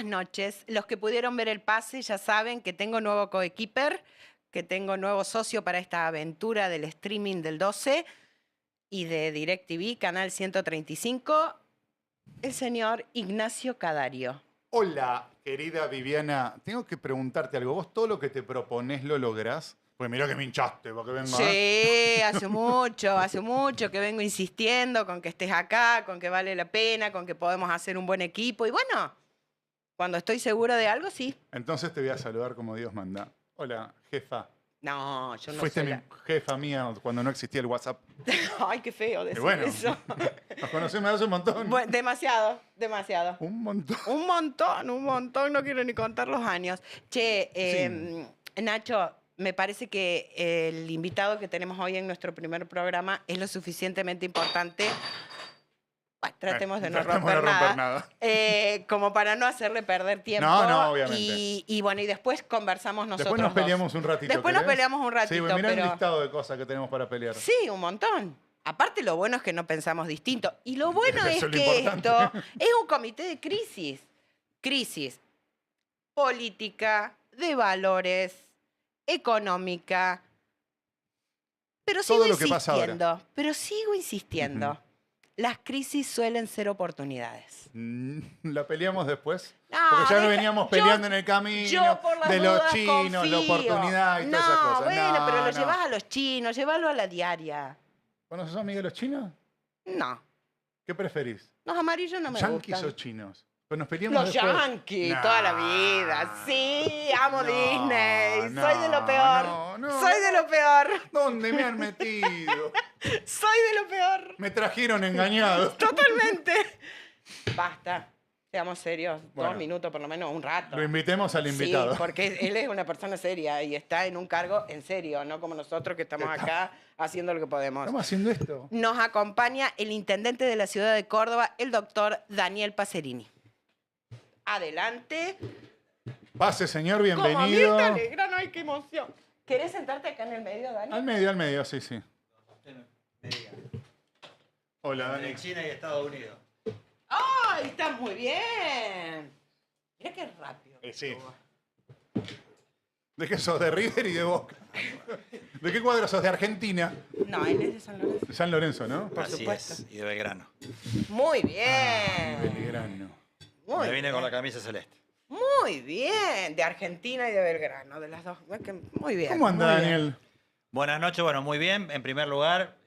noches. Los que pudieron ver el pase ya saben que tengo nuevo coequiper, que tengo nuevo socio para esta aventura del streaming del 12 y de DirecTV, Canal 135, el señor Ignacio Cadario. Hola, querida Viviana. Tengo que preguntarte algo. ¿Vos todo lo que te propones lo lográs? Pues mirá que me hinchaste para que venga. Sí, hace mucho que vengo insistiendo con que estés acá, con que vale la pena, con que podemos hacer un buen equipo. Y bueno, cuando estoy segura de algo, sí. Entonces te voy a saludar como Dios manda. Hola, jefa. No, yo no Fuiste soy mi jefa mía cuando no existía el WhatsApp. Ay, qué feo decir bueno, eso. Nos conocemos hace un montón. Bueno, demasiado. Un montón. Un montón, no quiero ni contar los años. Che, Nacho, me parece que el invitado que tenemos hoy en nuestro primer programa es lo suficientemente importante. Bueno, tratemos de no romper nada. Como para no hacerle perder tiempo. No, obviamente. Y bueno, y después conversamos nosotros. Después nos peleamos un ratito. Después nos peleamos un ratito. Sí, mirá el listado de cosas que tenemos para pelear. Sí, un montón. Aparte, lo bueno es que no pensamos distinto. Y lo bueno es que esto es un comité de crisis. Crisis política, de valores, económica. Pero sigo insistiendo. Pero sigo insistiendo. Las crisis suelen ser oportunidades. ¿La peleamos después? No, porque ya no veníamos peleando en el camino de los chinos, confío. la oportunidad y todas esas cosas. Bueno, pero lo llevas a los chinos, llévalo a la diaria. ¿Conoces a amigos de los chinos? No. ¿Qué preferís? Los amarillos no me gustan. ¿Yanquis o chinos? Pues nos peleamos los después. yanquis, toda la vida. Sí, amo Disney. Soy de lo peor. Soy de lo peor. ¿Dónde me han metido? Soy de lo peor. Me trajeron engañado. Totalmente. Basta. Seamos serios. Bueno, 2 minutos por lo menos, un rato. Lo invitemos al invitado. Sí, porque él es una persona seria y está en un cargo en serio, no como nosotros que estamos acá haciendo lo que podemos. Estamos haciendo esto. Nos acompaña el intendente de la ciudad de Córdoba, el doctor Daniel Pacerini. Adelante. Pase, señor, bienvenido. Como Mirta Legrand, ay, qué emoción. ¿Querés sentarte acá en el medio, Dani? Al medio, sí. Hola, Dani. De China y Estados Unidos. ¡Ay, está muy bien! Mira qué rápido. Sí. ¿De qué sos? ¿De River y de Boca? ¿De qué cuadro sos? ¿De Argentina? No, él es de San Lorenzo. De San Lorenzo, ¿no? Por Así supuesto. es, y de Belgrano. Muy bien. Belgrano. Me vine con la camisa celeste. Muy bien. De Argentina y de Belgrano, de las dos. Muy bien. ¿Cómo anda, Daniel? Buenas noches, bueno, muy bien. En primer lugar,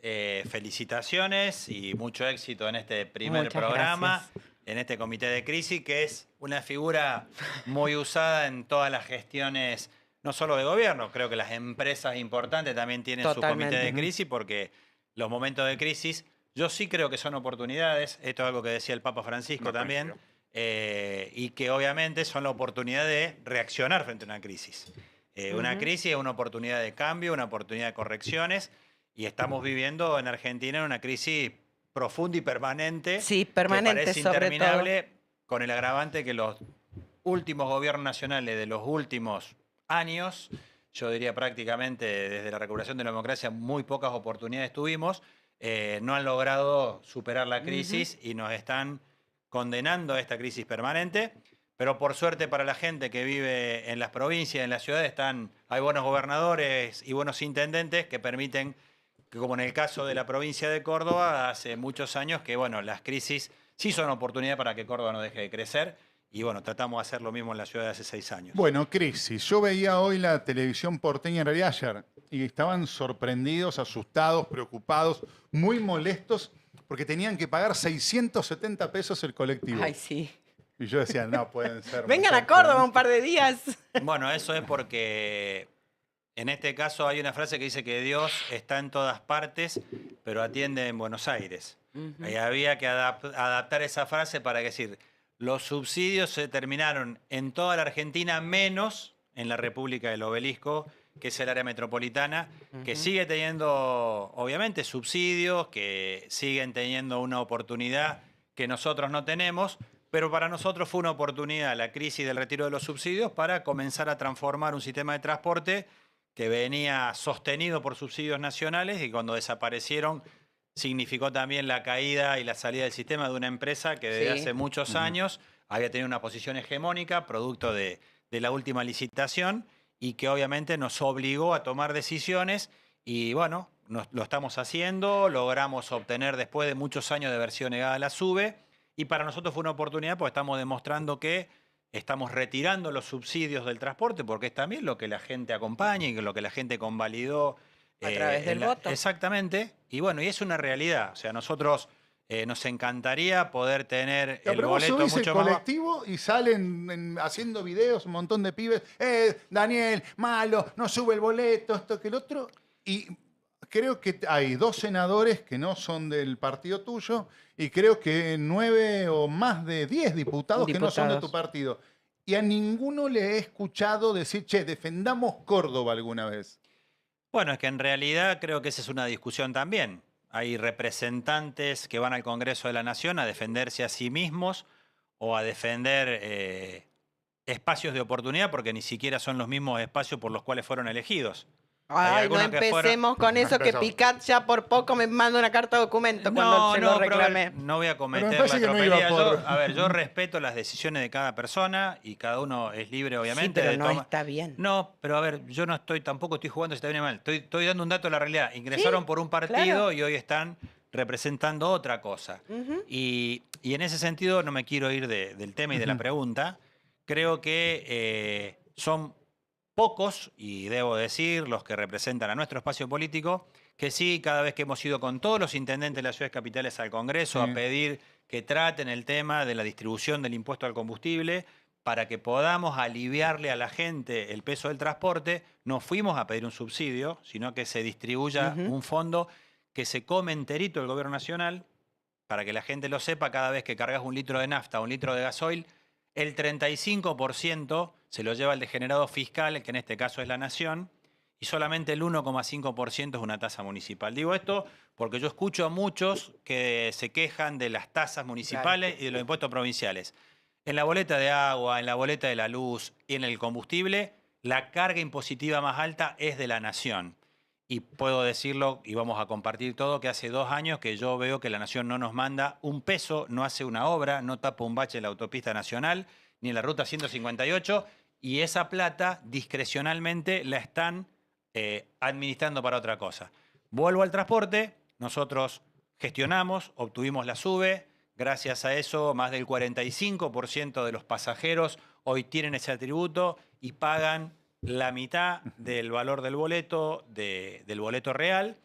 felicitaciones y mucho éxito en este primer programa, en este comité de crisis, que es una figura muy usada en todas las gestiones, no solo de gobierno, creo que las empresas importantes también tienen su comité de crisis, porque los momentos de crisis, yo sí creo que son oportunidades, esto es algo que decía el Papa Francisco también, y que obviamente son la oportunidad de reaccionar frente a una crisis. Una crisis es una oportunidad de cambio, una oportunidad de correcciones, y estamos viviendo en Argentina una crisis profunda y permanente. Sí, permanente, que parece interminable, con el agravante que los últimos gobiernos nacionales de los últimos años, yo diría prácticamente desde la recuperación de la democracia, muy pocas oportunidades tuvimos, no han logrado superar la crisis y nos están condenando a esta crisis permanente. Pero por suerte para la gente que vive en las provincias, en las ciudades, hay buenos gobernadores y buenos intendentes que permiten que, como en el caso de la provincia de Córdoba, hace muchos años que bueno, las crisis sí son oportunidad para que Córdoba no deje de crecer. Y bueno, tratamos de hacer lo mismo en la ciudad de hace 6 años. Bueno, crisis. Yo veía hoy la televisión porteña, en realidad ayer, y estaban sorprendidos, asustados, preocupados, muy molestos, porque tenían que pagar 670 pesos el colectivo. Ay, sí. Y yo decía, no pueden ser. Vengan a Córdoba un par de días. Bueno, eso es porque en este caso hay una frase que dice que Dios está en todas partes, pero atiende en Buenos Aires. Y había que adaptar esa frase para decir, los subsidios se terminaron en toda la Argentina, menos en la República del Obelisco, que es el área metropolitana, que sigue teniendo, obviamente, subsidios, que siguen teniendo una oportunidad que nosotros no tenemos. Pero para nosotros fue una oportunidad la crisis del retiro de los subsidios para comenzar a transformar un sistema de transporte que venía sostenido por subsidios nacionales y cuando desaparecieron significó también la caída y la salida del sistema de una empresa que desde hace muchos años había tenido una posición hegemónica, producto de la última licitación, y que obviamente nos obligó a tomar decisiones, y bueno, lo estamos haciendo, logramos obtener después de muchos años de haber sido negada la SUBE, y para nosotros fue una oportunidad porque estamos demostrando que estamos retirando los subsidios del transporte, porque es también lo que la gente acompaña y lo que la gente convalidó. A través del voto. Exactamente. Y bueno, y es una realidad. O sea, nosotros nos encantaría poder tener el boleto vos subís mucho el más... colectivo y salen haciendo videos un montón de pibes. Daniel, malo, no sube el boleto, esto que el otro. Y creo que hay 2 senadores que no son del partido tuyo y creo que 9 o más de 10 diputados que no son de tu partido. Y a ninguno le he escuchado decir, che, defendamos Córdoba alguna vez. Bueno, es que en realidad creo que esa es una discusión también. Hay representantes que van al Congreso de la Nación a defenderse a sí mismos o a defender espacios de oportunidad porque ni siquiera son los mismos espacios por los cuales fueron elegidos. Ay, no empecemos con eso, que Picat ya por poco me manda una carta de documento cuando se lo reclamé. No voy a cometer la tropelía. A ver, yo respeto las decisiones de cada persona y cada uno es libre, obviamente. Sí, pero no está bien. No, pero a ver, yo tampoco estoy jugando si está bien o mal. Estoy dando un dato de la realidad. Ingresaron por un partido y hoy están representando otra cosa. Y en ese sentido no me quiero ir del tema y de la pregunta. Creo que son pocos, y debo decir, los que representan a nuestro espacio político, que sí, cada vez que hemos ido con todos los intendentes de las ciudades capitales al Congreso a pedir que traten el tema de la distribución del impuesto al combustible para que podamos aliviarle a la gente el peso del transporte, no fuimos a pedir un subsidio, sino que se distribuya un fondo que se come enterito el gobierno nacional, para que la gente lo sepa, cada vez que cargas 1 litro de nafta o 1 litro de gasoil, el 35% se lo lleva el degenerado fiscal, que en este caso es la Nación, y solamente el 1,5% es una tasa municipal. Digo esto porque yo escucho a muchos que se quejan de las tasas municipales y de los impuestos provinciales. En la boleta de agua, en la boleta de la luz y en el combustible, la carga impositiva más alta es de la Nación. Y puedo decirlo, y vamos a compartir todo, que hace 2 años que yo veo que la Nación no nos manda un peso, no hace una obra, no tapa un bache en la autopista nacional, ni en la ruta 158, y esa plata discrecionalmente la están administrando para otra cosa. Vuelvo al transporte, nosotros gestionamos, obtuvimos la SUBE, gracias a eso más del 45% de los pasajeros hoy tienen ese atributo y pagan la mitad del valor del boleto, del boleto real,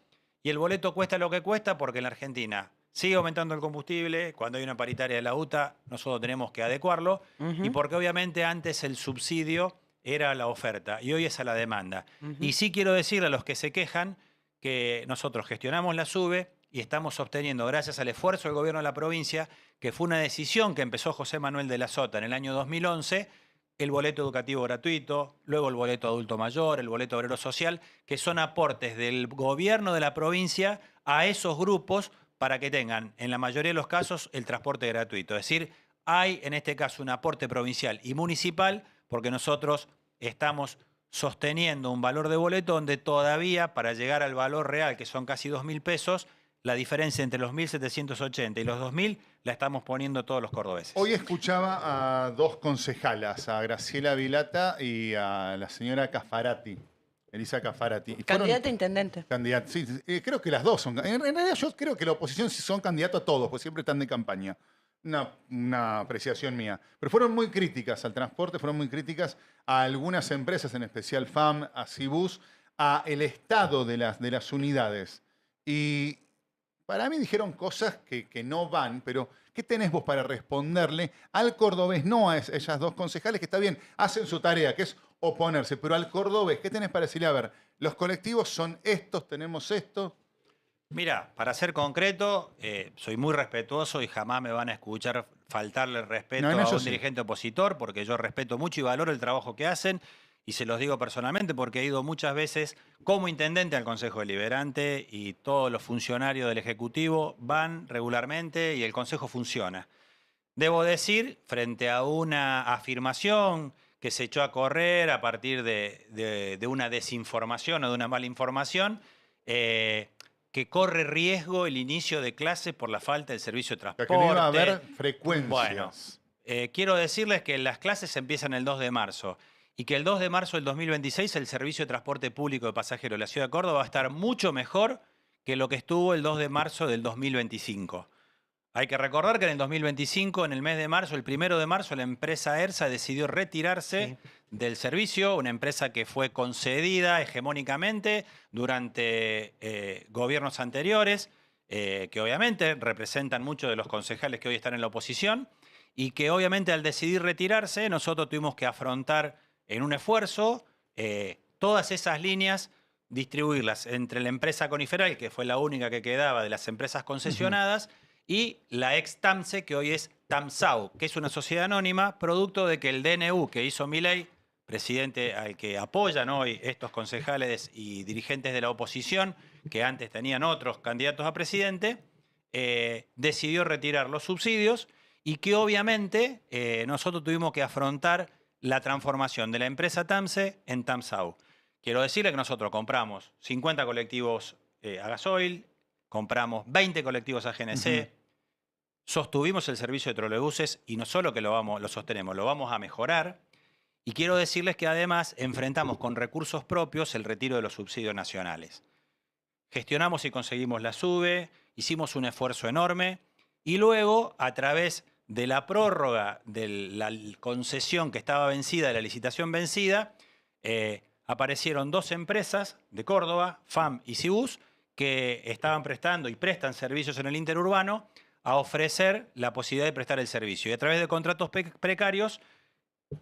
y el boleto cuesta lo que cuesta porque en la Argentina sigue aumentando el combustible, cuando hay una paritaria de la UTA nosotros tenemos que adecuarlo, y porque obviamente antes el subsidio era la oferta y hoy es a la demanda. Y sí quiero decirle a los que se quejan que nosotros gestionamos la SUBE y estamos obteniendo, gracias al esfuerzo del gobierno de la provincia, que fue una decisión que empezó José Manuel de la Sota en el año 2011, el boleto educativo gratuito, luego el boleto adulto mayor, el boleto obrero social, que son aportes del gobierno de la provincia a esos grupos para que tengan, en la mayoría de los casos, el transporte gratuito. Es decir, hay en este caso un aporte provincial y municipal porque nosotros estamos sosteniendo un valor de boleto donde todavía, para llegar al valor real, que son casi 2.000 pesos, la diferencia entre los 1.780 y los 2.000 la estamos poniendo todos los cordobeses. Hoy escuchaba a 2 concejalas, a Graciela Vilata y a la señora Caffarati, Elisa Caffarati. Candidata a intendente. Candidata, sí, creo que las 2 son. En realidad yo creo que la oposición son candidatos a todos, porque siempre están de campaña. Una apreciación mía. Pero fueron muy críticas al transporte, fueron muy críticas a algunas empresas, en especial FAM, a Cibus, a el estado de las unidades. Y para mí dijeron cosas que no van, pero ¿qué tenés vos para responderle al cordobés? No a ellas 2 concejales, que está bien, hacen su tarea, que es oponerse, pero al cordobés, ¿qué tenés para decirle? A ver, los colectivos son estos, tenemos esto. Mira, para ser concreto, soy muy respetuoso y jamás me van a escuchar faltarle el respeto a un dirigente opositor, porque yo respeto mucho y valoro el trabajo que hacen, y se los digo personalmente porque he ido muchas veces como intendente al Consejo Deliberante y todos los funcionarios del Ejecutivo van regularmente y el Consejo funciona. Debo decir, frente a una afirmación que se echó a correr a partir de una desinformación o de una mala información, que corre riesgo el inicio de clases por la falta del servicio de transporte. Que no iba a haber frecuencias. Bueno, quiero decirles que las clases empiezan el 2 de marzo y que el 2 de marzo del 2026 el servicio de transporte público de pasajeros de la ciudad de Córdoba va a estar mucho mejor que lo que estuvo el 2 de marzo del 2025. Hay que recordar que en el 2025, en el mes de marzo, el 1 de marzo, la empresa ERSA decidió retirarse del servicio, una empresa que fue concedida hegemónicamente durante gobiernos anteriores, que obviamente representan muchos de los concejales que hoy están en la oposición, y que obviamente al decidir retirarse, nosotros tuvimos que afrontar en un esfuerzo todas esas líneas, distribuirlas entre la empresa Coniferal, que fue la única que quedaba de las empresas concesionadas, y la ex TAMSE, que hoy es TAMSAU, que es una sociedad anónima, producto de que el DNU que hizo Milei, presidente al que apoyan hoy estos concejales y dirigentes de la oposición, que antes tenían otros candidatos a presidente, decidió retirar los subsidios y que obviamente nosotros tuvimos que afrontar la transformación de la empresa TAMSE en TAMSAU. Quiero decirle que nosotros compramos 50 colectivos a gasoil, compramos 20 colectivos a GNC, sostuvimos el servicio de trolebuses y no solo que lo sostenemos, lo vamos a mejorar. Y quiero decirles que además enfrentamos con recursos propios el retiro de los subsidios nacionales. Gestionamos y conseguimos la SUBE, hicimos un esfuerzo enorme y luego a través de la prórroga de la concesión que estaba vencida, de la licitación vencida, aparecieron dos empresas de Córdoba, FAM y Cibus, que estaban prestando y prestan servicios en el interurbano a ofrecer la posibilidad de prestar el servicio. Y a través de contratos precarios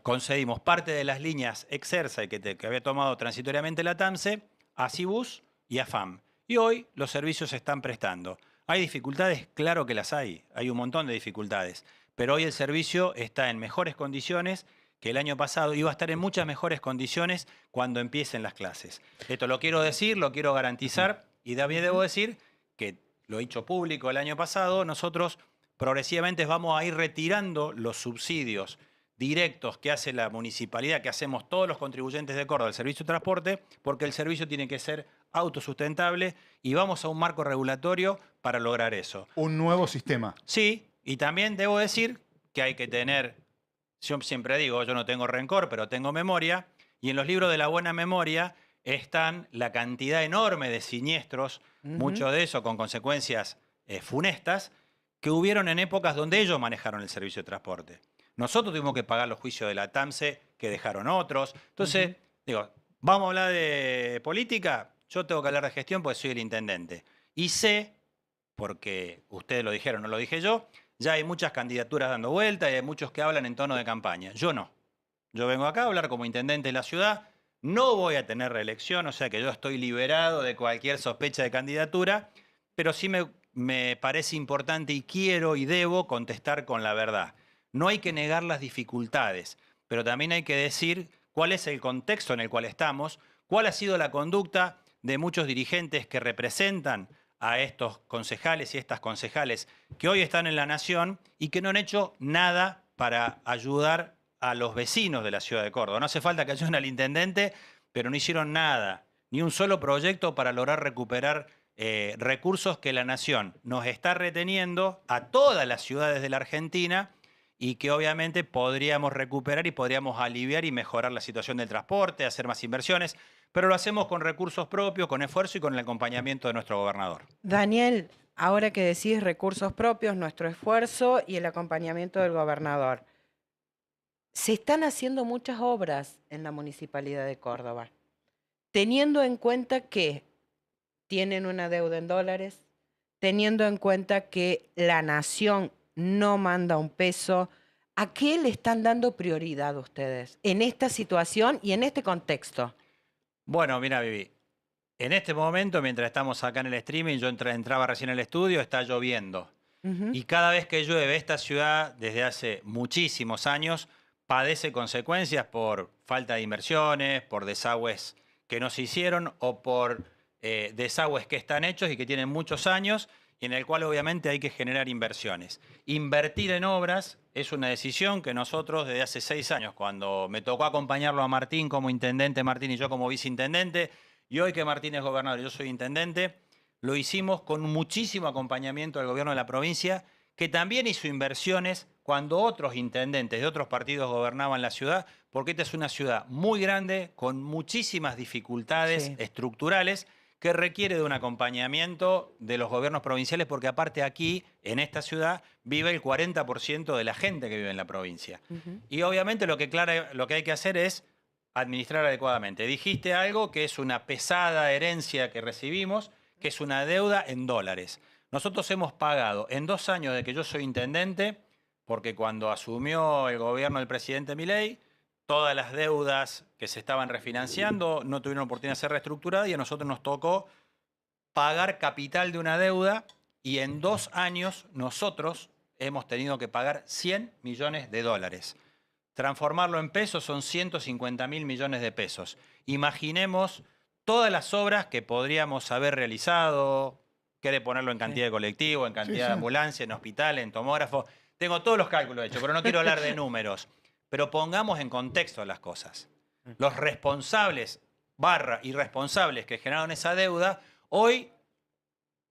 concedimos parte de las líneas ex-ERSA que había tomado transitoriamente la TAMSE a Cibus y a FAM. Y hoy los servicios se están prestando. ¿Hay dificultades? Claro que las hay un montón de dificultades. Pero hoy el servicio está en mejores condiciones que el año pasado, iba a estar en muchas mejores condiciones cuando empiecen las clases. Esto lo quiero decir, lo quiero garantizar. Y también debo decir que lo he hecho público el año pasado, nosotros progresivamente vamos a ir retirando los subsidios directos que hace la municipalidad, que hacemos todos los contribuyentes de Córdoba al servicio de transporte, porque el servicio tiene que ser autosustentable y vamos a un marco regulatorio para lograr eso. Un nuevo sistema. Sí, y también debo decir que hay que tener, yo siempre digo, yo no tengo rencor, pero tengo memoria, y en los libros de la buena memoria están la cantidad enorme de siniestros, muchos de eso con consecuencias funestas, que hubieron en épocas donde ellos manejaron el servicio de transporte. Nosotros tuvimos que pagar los juicios de la TAMSE que dejaron otros. Entonces, digo, ¿vamos a hablar de política? Yo tengo que hablar de gestión porque soy el intendente. Y sé, porque ustedes lo dijeron, no lo dije yo, ya hay muchas candidaturas dando vuelta y hay muchos que hablan en tono de campaña. Yo no. Yo vengo acá a hablar como intendente de la ciudad. No voy a tener reelección, o sea que yo estoy liberado de cualquier sospecha de candidatura, pero sí me parece importante y quiero y debo contestar con la verdad. No hay que negar las dificultades, pero también hay que decir cuál es el contexto en el cual estamos, cuál ha sido la conducta de muchos dirigentes que representan a estos concejales y estas concejales que hoy están en la Nación y que no han hecho nada para ayudar a los vecinos de la ciudad de Córdoba. No hace falta que ayuden al intendente, pero no hicieron nada, ni un solo proyecto para lograr recuperar recursos que la Nación nos está reteniendo a todas las ciudades de la Argentina y que obviamente podríamos recuperar y podríamos aliviar y mejorar la situación del transporte, hacer más inversiones, pero lo hacemos con recursos propios, con esfuerzo y con el acompañamiento de nuestro gobernador. Daniel, ahora que decís recursos propios, nuestro esfuerzo y el acompañamiento del gobernador, se están haciendo muchas obras en la Municipalidad de Córdoba, teniendo en cuenta que tienen una deuda en dólares, teniendo en cuenta que la Nación no manda un peso. ¿A qué le están dando prioridad ustedes en esta situación y en este contexto? Bueno, mira, Vivi, en este momento, mientras estamos acá en el streaming, yo entraba recién al estudio, está lloviendo. Y cada vez que llueve, esta ciudad, desde hace muchísimos años, padece consecuencias por falta de inversiones, por desagües que no se hicieron o por desagües que están hechos y que tienen muchos años y en el cual obviamente hay que generar inversiones. Invertir en obras es una decisión que nosotros desde hace 6 años, cuando me tocó acompañarlo a Martín como intendente, Martín y yo como viceintendente, y hoy que Martín es gobernador y yo soy intendente, lo hicimos con muchísimo acompañamiento del gobierno de la provincia, que también hizo inversiones cuando otros intendentes de otros partidos gobernaban la ciudad, porque esta es una ciudad muy grande, con muchísimas dificultades estructurales, que requiere de un acompañamiento de los gobiernos provinciales, porque aparte aquí, en esta ciudad, vive el 40% de la gente que vive en la provincia. Y obviamente lo que hay que hacer es administrar adecuadamente. Dijiste algo que es una pesada herencia que recibimos, que es una deuda en dólares. Nosotros hemos pagado en 2 años de que yo soy intendente, porque cuando asumió el gobierno del presidente Milei, todas las deudas que se estaban refinanciando no tuvieron oportunidad de ser reestructuradas y a nosotros nos tocó pagar capital de una deuda y en 2 años nosotros hemos tenido que pagar 100 millones de dólares. Transformarlo en pesos son 150.000 millones de pesos. Imaginemos todas las obras que podríamos haber realizado, quiere ponerlo en cantidad de colectivo, en cantidad de ambulancia, en hospital, en tomógrafo. Tengo todos los cálculos hechos, pero no quiero hablar de números. Pero pongamos en contexto las cosas. Los responsables / irresponsables que generaron esa deuda, hoy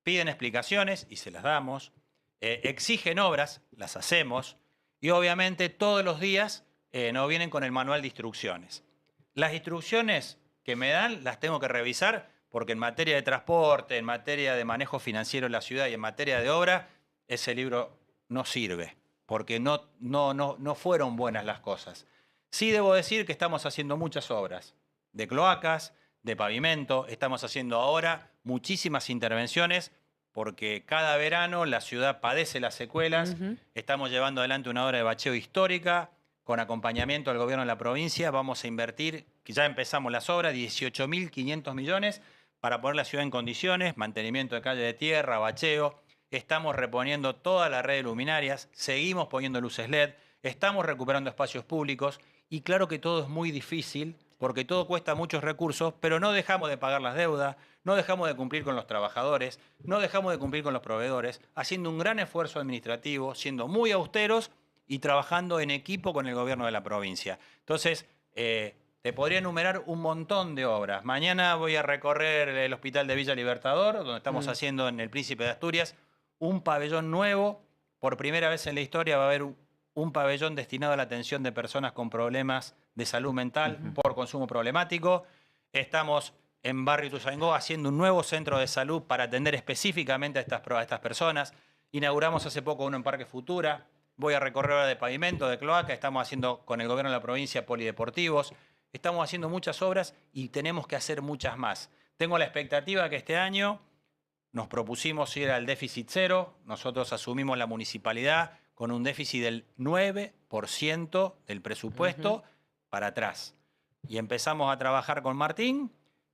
piden explicaciones y se las damos, exigen obras, las hacemos, y obviamente todos los días nos vienen con el manual de instrucciones. Las instrucciones que me dan las tengo que revisar porque en materia de transporte, en materia de manejo financiero en la ciudad y en materia de obra, ese libro no sirve, porque no fueron buenas las cosas. Sí debo decir que estamos haciendo muchas obras de cloacas, de pavimento, estamos haciendo ahora muchísimas intervenciones porque cada verano la ciudad padece las secuelas. Estamos llevando adelante una obra de bacheo histórica con acompañamiento del gobierno de la provincia. Vamos a invertir, que ya empezamos las obras, 18.500 millones para poner la ciudad en condiciones, mantenimiento de calle de tierra, bacheo. Estamos reponiendo toda la red de luminarias, seguimos poniendo luces LED, estamos recuperando espacios públicos y claro que todo es muy difícil porque todo cuesta muchos recursos, pero no dejamos de pagar las deudas, no dejamos de cumplir con los trabajadores, no dejamos de cumplir con los proveedores, haciendo un gran esfuerzo administrativo, siendo muy austeros y trabajando en equipo con el gobierno de la provincia. Entonces, te podría enumerar un montón de obras. Mañana voy a recorrer el hospital de Villa Libertador, donde estamos haciendo en el Príncipe de Asturias un pabellón nuevo. Por primera vez en la historia va a haber un pabellón destinado a la atención de personas con problemas de salud mental por consumo problemático. Estamos en Barrio Ituzaingó haciendo un nuevo centro de salud para atender específicamente a estas personas. Inauguramos hace poco uno en Parque Futura. Voy a recorrer ahora de pavimento, de cloaca. Estamos haciendo con el gobierno de la provincia polideportivos. Estamos haciendo muchas obras y tenemos que hacer muchas más. Tengo la expectativa que este año nos propusimos ir al déficit cero. Nosotros asumimos la municipalidad con un déficit del 9% del presupuesto para atrás. Y empezamos a trabajar con Martín.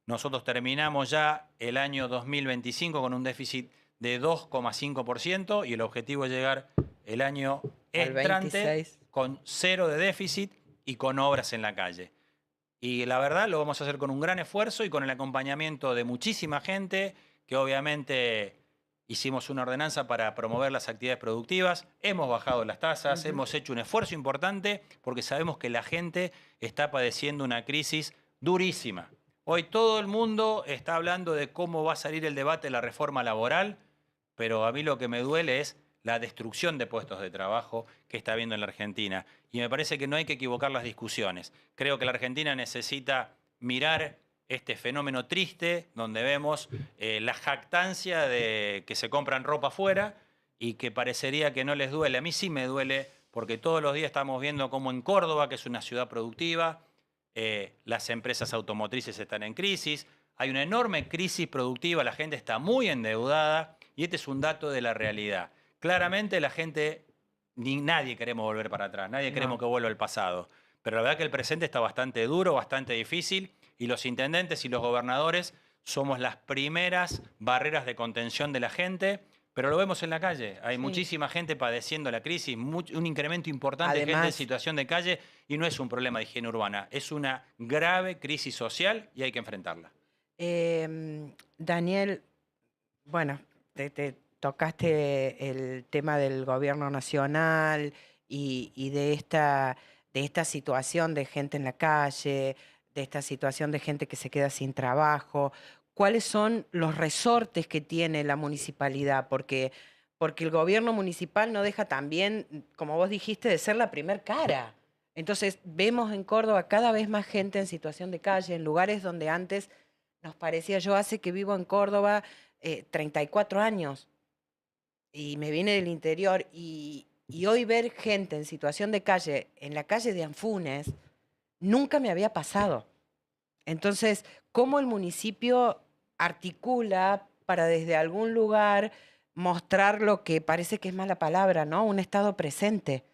Nosotros terminamos ya el año 2025 con un déficit de 2,5% y el objetivo es llegar el año entrante con 0 de déficit y con obras en la calle. Y la verdad lo vamos a hacer con un gran esfuerzo y con el acompañamiento de muchísima gente, que obviamente hicimos una ordenanza para promover las actividades productivas, hemos bajado las tasas, hemos hecho un esfuerzo importante porque sabemos que la gente está padeciendo una crisis durísima. Hoy todo el mundo está hablando de cómo va a salir el debate de la reforma laboral, pero a mí lo que me duele es la destrucción de puestos de trabajo que está habiendo en la Argentina. Y me parece que no hay que equivocar las discusiones. Creo que la Argentina necesita mirar este fenómeno triste donde vemos la jactancia de que se compran ropa afuera y que parecería que no les duele. A mí sí me duele porque todos los días estamos viendo cómo en Córdoba, que es una ciudad productiva, las empresas automotrices están en crisis, hay una enorme crisis productiva, la gente está muy endeudada y este es un dato de la realidad. Claramente la gente, nadie queremos volver para atrás, nadie queremos que vuelva al pasado, pero la verdad que el presente está bastante duro, bastante difícil y los intendentes y los gobernadores somos las primeras barreras de contención de la gente, pero lo vemos en la calle. Hay muchísima gente padeciendo la crisis, un incremento importante de gente en situación de calle y no es un problema de higiene urbana, es una grave crisis social y hay que enfrentarla. Daniel, bueno, te tocaste el tema del gobierno nacional y de esta situación de gente en la calle, de esta situación de gente que se queda sin trabajo. ¿Cuáles son los resortes que tiene la municipalidad? Porque porque el gobierno municipal no deja también, como vos dijiste, de ser la primer cara. Entonces vemos en Córdoba cada vez más gente en situación de calle, en lugares donde antes nos parecía, yo hace que vivo en Córdoba 34 años y me vine del interior y hoy ver gente en situación de calle, en la calle de Anfunes, nunca me había pasado. Entonces, ¿cómo el municipio articula para desde algún lugar mostrar lo que parece que es mala palabra, ¿no? Un estado presente.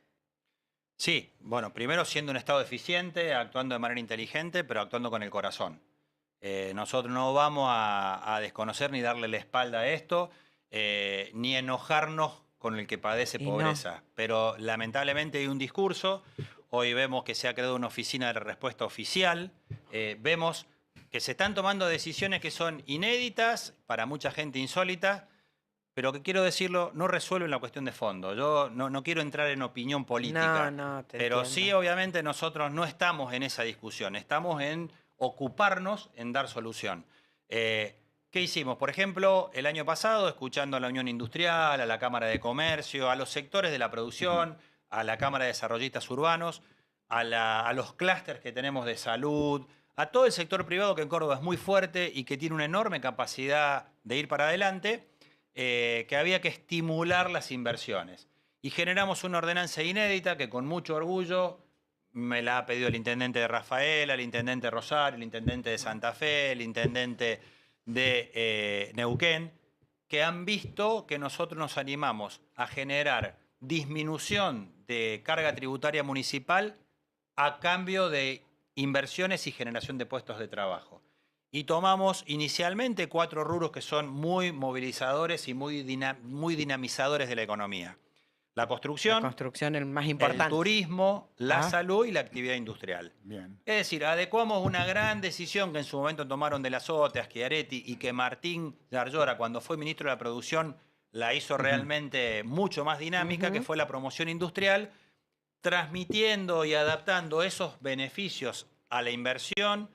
Sí, bueno, primero siendo un Estado eficiente, actuando de manera inteligente, pero actuando con el corazón. Nosotros no vamos a desconocer ni darle la espalda a esto, ni enojarnos con el que padece pobreza. No. Pero lamentablemente hay un discurso, hoy vemos que se ha creado una oficina de respuesta oficial, vemos que se están tomando decisiones que son inéditas, para mucha gente insólitas, pero que quiero decirlo, no resuelven la cuestión de fondo. Yo no quiero entrar en opinión política, pero entiendo. Sí, obviamente, nosotros no estamos en esa discusión, estamos en ocuparnos en dar solución. ¿Qué hicimos? Por ejemplo, el año pasado, escuchando a la Unión Industrial, a la Cámara de Comercio, a los sectores de la producción, a la Cámara de Desarrollistas Urbanos, a los clústeres que tenemos de salud, a todo el sector privado que en Córdoba es muy fuerte y que tiene una enorme capacidad de ir para adelante, que había que estimular las inversiones. Y generamos una ordenanza inédita que con mucho orgullo me la ha pedido el intendente de Rafaela, el intendente de Rosario, el intendente de Santa Fe, el intendente de Neuquén, que han visto que nosotros nos animamos a generar disminución de carga tributaria municipal a cambio de inversiones y generación de puestos de trabajo. Y tomamos inicialmente 4 rubros que son muy movilizadores y muy dinamizadores de la economía. La construcción el más importante. El turismo, la salud y la actividad industrial. Bien. Es decir, adecuamos una gran decisión que en su momento tomaron de la Sota, Schiaretti, y que Martín Yarlora, cuando fue ministro de la Producción, la hizo realmente mucho más dinámica, que fue la promoción industrial, transmitiendo y adaptando esos beneficios a la inversión,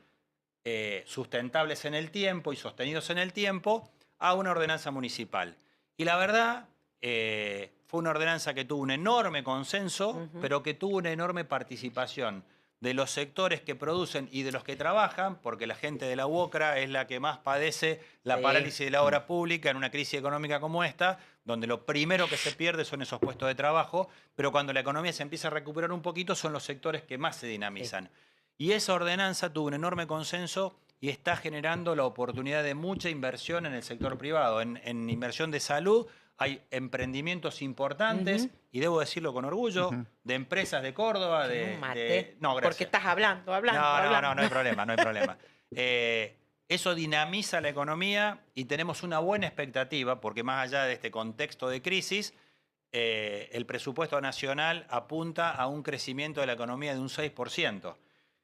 sustentables en el tiempo y sostenidos en el tiempo, a una ordenanza municipal. Y la verdad, fue una ordenanza que tuvo un enorme consenso, pero que tuvo una enorme participación de los sectores que producen y de los que trabajan, porque la gente de la UOCRA es la que más padece la parálisis de la obra pública en una crisis económica como esta, donde lo primero que se pierde son esos puestos de trabajo, pero cuando la economía se empieza a recuperar un poquito son los sectores que más se dinamizan. Y esa ordenanza tuvo un enorme consenso y está generando la oportunidad de mucha inversión en el sector privado. En inversión de salud hay emprendimientos importantes, y debo decirlo con orgullo, de empresas de Córdoba. No, gracias. Porque estás hablando. No hay problema. Eso dinamiza la economía y tenemos una buena expectativa, porque más allá de este contexto de crisis, el presupuesto nacional apunta a un crecimiento de la economía de un 6%.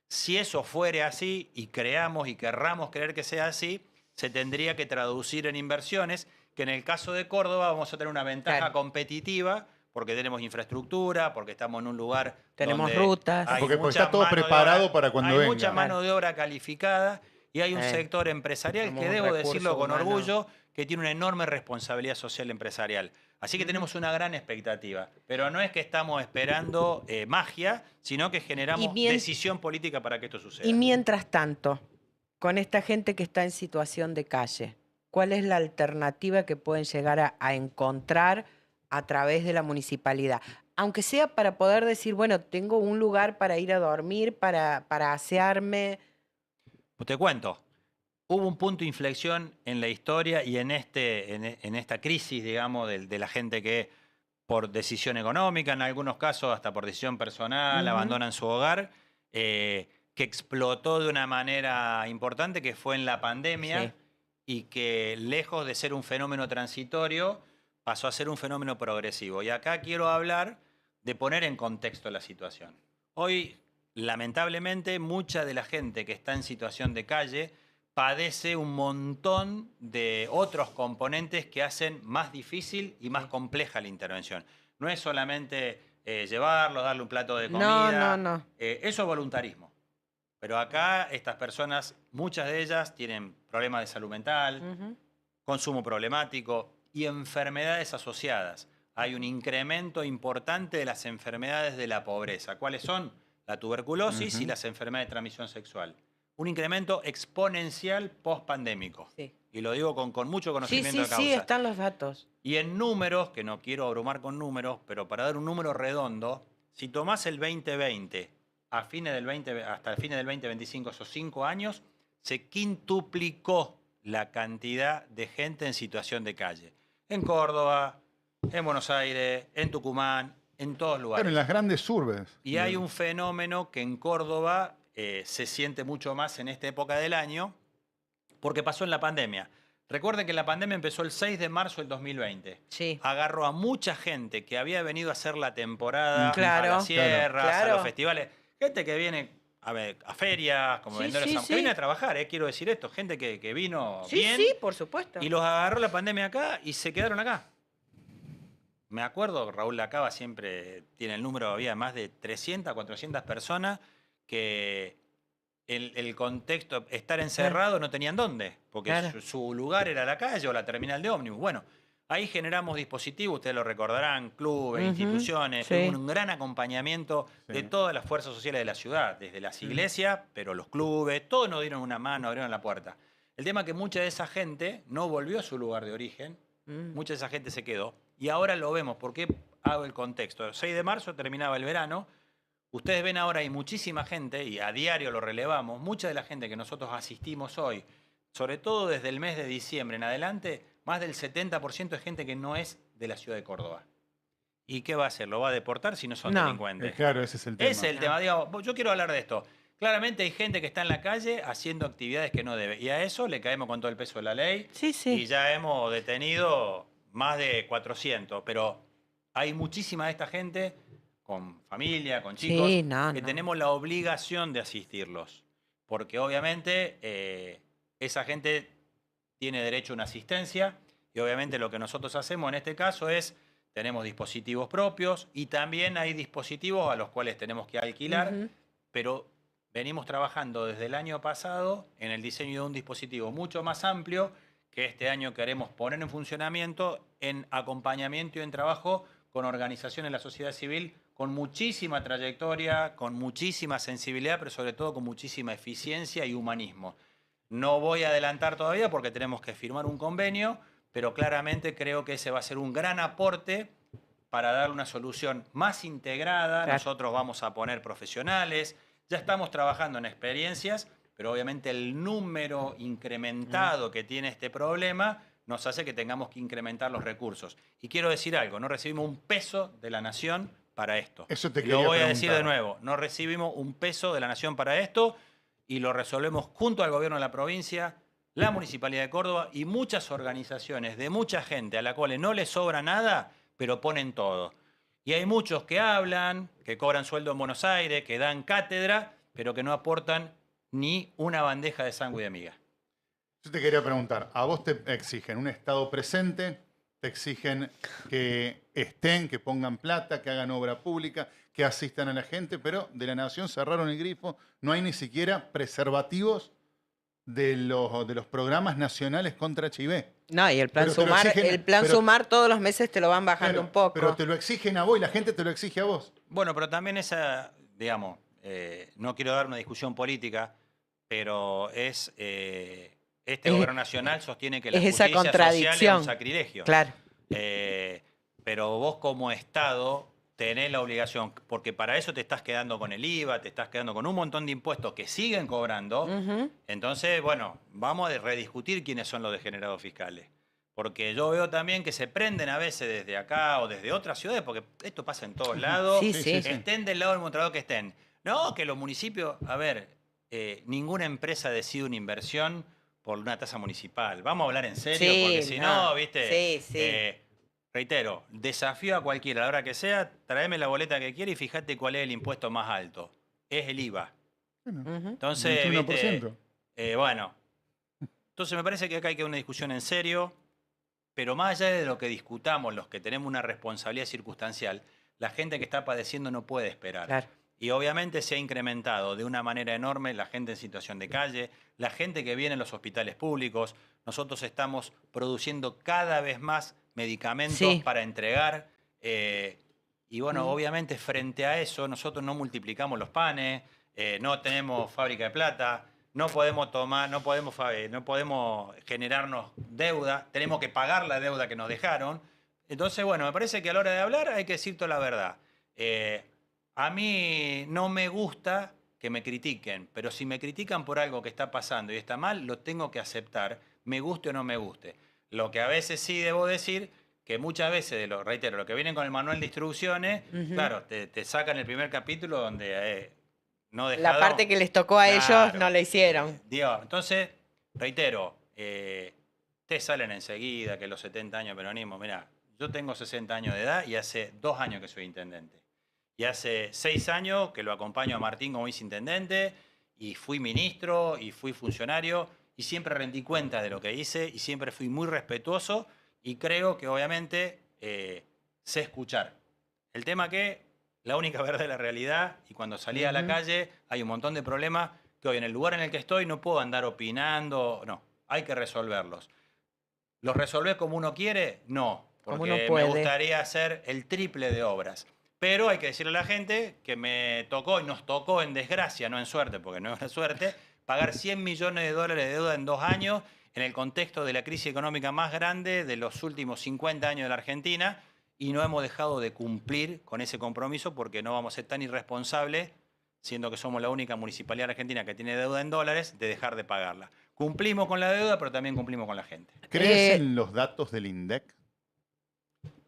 Si eso fuere así, y creamos y querramos creer que sea así, se tendría que traducir en inversiones, que en el caso de Córdoba vamos a tener una ventaja competitiva, porque tenemos infraestructura, porque estamos en un lugar tenemos rutas. Porque está todo preparado para cuando venga. Hay mucha mano de obra calificada y hay un sector empresarial que, debo decirlo con orgullo, que tiene una enorme responsabilidad social empresarial. Así que tenemos una gran expectativa. Pero no es que estamos esperando magia, sino que generamos decisión política para que esto suceda. Y mientras tanto, con esta gente que está en situación de calle, ¿cuál es la alternativa que pueden llegar a encontrar a través de la municipalidad? Aunque sea para poder decir, bueno, tengo un lugar para ir a dormir, para asearme. Pues te cuento. Hubo un punto de inflexión en la historia y en esta crisis, digamos, de la gente que por decisión económica, en algunos casos hasta por decisión personal, abandonan su hogar, que explotó de una manera importante, que fue en la pandemia, y que lejos de ser un fenómeno transitorio, pasó a ser un fenómeno progresivo. Y acá quiero hablar de poner en contexto la situación. Hoy, lamentablemente, mucha de la gente que está en situación de calle padece un montón de otros componentes que hacen más difícil y más compleja la intervención. No es solamente llevarlo, darle un plato de comida. No. Eso es voluntarismo. Pero acá estas personas, muchas de ellas tienen problemas de salud mental, consumo problemático, y enfermedades asociadas. Hay un incremento importante de las enfermedades de la pobreza. ¿Cuáles son? La tuberculosis y las enfermedades de transmisión sexual. Un incremento exponencial post-pandémico. Sí. Y lo digo con mucho conocimiento de causa. Sí, están los datos. Y en números, que no quiero abrumar con números, pero para dar un número redondo, si tomás el 2020 hasta el fin del 2025, esos 5 años, se quintuplicó la cantidad de gente en situación de calle. En Córdoba, en Buenos Aires, en Tucumán, en todos lugares. Pero en las grandes urbes. Y hay un fenómeno que en Córdoba se siente mucho más en esta época del año, porque pasó en la pandemia. Recuerden que la pandemia empezó el 6 de marzo del 2020. Sí. Agarró a mucha gente que había venido a hacer la temporada Claro, a las sierras, claro. a los festivales. Gente que viene a ferias, como vendedores, que viene a trabajar, quiero decir esto. Gente que vino bien. Sí, por supuesto. Y los agarró la pandemia acá y se quedaron acá. Me acuerdo, Raúl Lacaba siempre tiene el número, había más de 300, 400 personas que el contexto, estar encerrado, no tenían dónde, porque su lugar era la calle o la terminal de ómnibus. Bueno, ahí generamos dispositivos, ustedes lo recordarán, clubes, instituciones, un gran acompañamiento de todas las fuerzas sociales de la ciudad, desde las iglesias, pero los clubes, todos nos dieron una mano, abrieron la puerta. El tema es que mucha de esa gente no volvió a su lugar de origen, mucha de esa gente se quedó, y ahora lo vemos, porque hago el contexto. El 6 de marzo terminaba el verano. Ustedes ven ahora hay muchísima gente, y a diario lo relevamos, mucha de la gente que nosotros asistimos hoy, sobre todo desde el mes de diciembre en adelante, más del 70% de gente que no es de la ciudad de Córdoba. ¿Y qué va a hacer? ¿Lo va a deportar si no son delincuentes? Claro, ese es el tema. Ese es el tema. Digamos, yo quiero hablar de esto. Claramente hay gente que está en la calle haciendo actividades que no debe. Y a eso le caemos con todo el peso de la ley. Y ya hemos detenido más de 400. Pero hay muchísima de esta gente con familia, con chicos, que tenemos la obligación de asistirlos. Porque obviamente esa gente tiene derecho a una asistencia y obviamente lo que nosotros hacemos en este caso es, tenemos dispositivos propios y también hay dispositivos a los cuales tenemos que alquilar, pero venimos trabajando desde el año pasado en el diseño de un dispositivo mucho más amplio que este año queremos poner en funcionamiento en acompañamiento y en trabajo con organizaciones de la sociedad civil con muchísima trayectoria, con muchísima sensibilidad, pero sobre todo con muchísima eficiencia y humanismo. No voy a adelantar todavía porque tenemos que firmar un convenio, pero claramente creo que ese va a ser un gran aporte para dar una solución más integrada. Nosotros vamos a poner profesionales, ya estamos trabajando en experiencias, pero obviamente el número incrementado que tiene este problema nos hace que tengamos que incrementar los recursos. Y quiero decir algo, no recibimos un peso de la Nación para esto. Eso te lo voy a decir de nuevo, no recibimos un peso de la Nación para esto y lo resolvemos junto al gobierno de la provincia, la Municipalidad de Córdoba y muchas organizaciones de mucha gente a la cual no les sobra nada, pero ponen todo. Y hay muchos que hablan, que cobran sueldo en Buenos Aires, que dan cátedra, pero que no aportan ni una bandeja de sangre y de miga. Yo te quería preguntar, ¿a vos te exigen un Estado presente? ¿Te exigen que estén, que pongan plata, que hagan obra pública, que asistan a la gente? Pero de la Nación cerraron el grifo, no hay ni siquiera preservativos de los programas nacionales contra HIV. No, y el plan Sumar todos los meses te lo van bajando un poco. Pero te lo exigen a vos y la gente te lo exige a vos. Bueno, pero también esa, digamos, no quiero dar una discusión política, pero es... Este gobierno nacional sostiene que la justicia social es un sacrilegio. Claro. Pero vos como Estado tenés la obligación, porque para eso te estás quedando con el IVA, te estás quedando con un montón de impuestos que siguen cobrando. Entonces, bueno, vamos a rediscutir quiénes son los degenerados fiscales. Porque yo veo también que se prenden a veces desde acá o desde otras ciudades, porque esto pasa en todos lados. Estén del lado del mostrador que estén. No, que los municipios... A ver, ninguna empresa decide una inversión por una tasa municipal. Vamos a hablar en serio, porque si no, ¿viste? Reitero, desafío a cualquiera, a la hora que sea, tráeme la boleta que quiera y fíjate cuál es el impuesto más alto. Es el IVA. Entonces, 21%. Bueno, entonces me parece que acá hay que una discusión en serio, pero más allá de lo que discutamos, los que tenemos una responsabilidad circunstancial, la gente que está padeciendo no puede esperar. Y obviamente se ha incrementado de una manera enorme la gente en situación de calle, la gente que viene en los hospitales públicos. Nosotros estamos produciendo cada vez más medicamentos Sí. para entregar. Y bueno, obviamente frente a eso nosotros no multiplicamos los panes, no tenemos fábrica de plata, no podemos generarnos deuda, tenemos que pagar la deuda que nos dejaron. Entonces, bueno, me parece que a la hora de hablar hay que decir toda la verdad. A mí no me gusta que me critiquen, pero si me critican por algo que está pasando y está mal, lo tengo que aceptar, me guste o no me guste. Lo que a veces sí debo decir, que muchas veces, reitero, lo que vienen con el manual de instrucciones, claro, te sacan el primer capítulo donde no dejaron... La parte que les tocó a ellos no la hicieron. Digo, entonces, reitero, te salen enseguida que los 70 años de peronismo, mirá, yo tengo 60 años de edad y hace 2 años que soy intendente. Y hace 6 años que lo acompaño a Martín como viceintendente, y fui ministro, y fui funcionario, y siempre rendí cuenta de lo que hice, y siempre fui muy respetuoso, y creo que obviamente sé escuchar. El tema que la única verdad es la realidad, y cuando salí a la calle hay un montón de problemas que hoy en el lugar en el que estoy no puedo andar opinando, no, hay que resolverlos. ¿Los resolvés como uno quiere? No, porque me gustaría hacer el triple de obras. Pero hay que decirle a la gente que me tocó y nos tocó en desgracia, no en suerte, porque no es una suerte, pagar $100 millones de deuda en 2 años en el contexto de la crisis económica más grande de los últimos 50 años de la Argentina, y no hemos dejado de cumplir con ese compromiso porque no vamos a ser tan irresponsables, siendo que somos la única municipalidad argentina que tiene deuda en dólares, de dejar de pagarla. Cumplimos con la deuda, pero también cumplimos con la gente. ¿Crees en los datos del INDEC?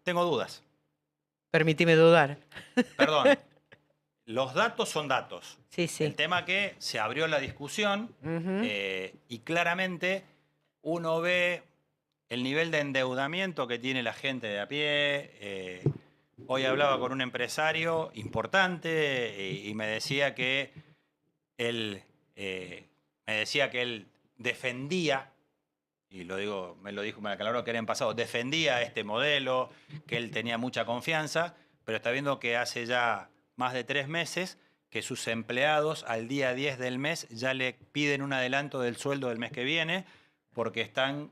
Tengo dudas. Permitime dudar. Perdón. Los datos son datos. Sí, sí. El tema que se abrió la discusión y claramente uno ve el nivel de endeudamiento que tiene la gente de a pie. Hoy hablaba con un empresario importante y me decía que él defendía, y lo digo, me lo dijo, me aclaró que era en pasado, defendía este modelo, que él tenía mucha confianza, pero está viendo que hace ya más de 3 meses que sus empleados al día 10 del mes ya le piden un adelanto del sueldo del mes que viene porque están,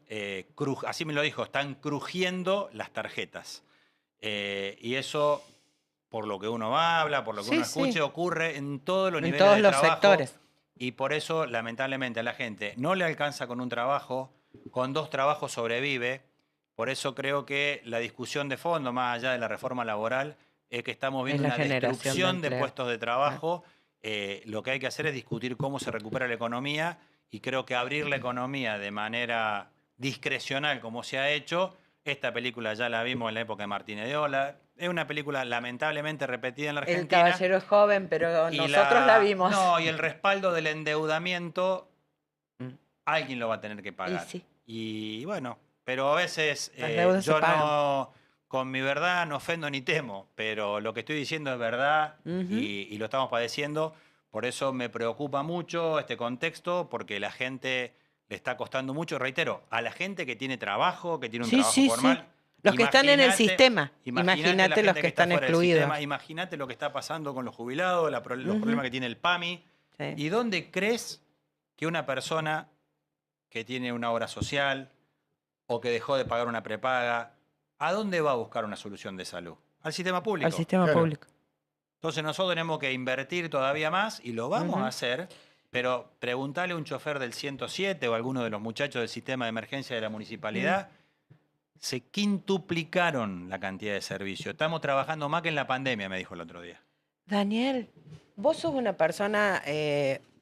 así me lo dijo, están crujiendo las tarjetas. Y eso, por lo que uno habla, por lo que uno escuche, ocurre en todos los niveles de trabajo. En todos los sectores. Y por eso, lamentablemente, a la gente no le alcanza con un trabajo, con 2 trabajos sobrevive. Por eso creo que la discusión de fondo, más allá de la reforma laboral, es que estamos viendo una destrucción de puestos de trabajo. Lo que hay que hacer es discutir cómo se recupera la economía, y creo que abrir la economía de manera discrecional, como se ha hecho, esta película ya la vimos en la época de Martínez de Ola. Es una película lamentablemente repetida en la Argentina. El caballero es joven, pero nosotros la vimos. No, y el respaldo del endeudamiento, alguien lo va a tener que pagar. Y sí. Y bueno, pero a veces yo no, con mi verdad no ofendo ni temo, pero lo que estoy diciendo es verdad y lo estamos padeciendo. Por eso me preocupa mucho este contexto, porque la gente le está costando mucho, reitero, a la gente que tiene trabajo, que tiene un trabajo formal. Sí. Los que están en el sistema. Imagínate los que están excluidos. Imagínate lo que está pasando con los jubilados, los problemas que tiene el PAMI. Sí. ¿Y dónde crees que una persona que tiene una obra social o que dejó de pagar una prepaga, a dónde va a buscar una solución de salud? Al sistema público. Al sistema público. Entonces nosotros tenemos que invertir todavía más y lo vamos a hacer, pero preguntarle a un chofer del 107 o a alguno de los muchachos del sistema de emergencia de la municipalidad, se quintuplicaron la cantidad de servicios. Estamos trabajando más que en la pandemia, me dijo el otro día. Daniel, vos sos una persona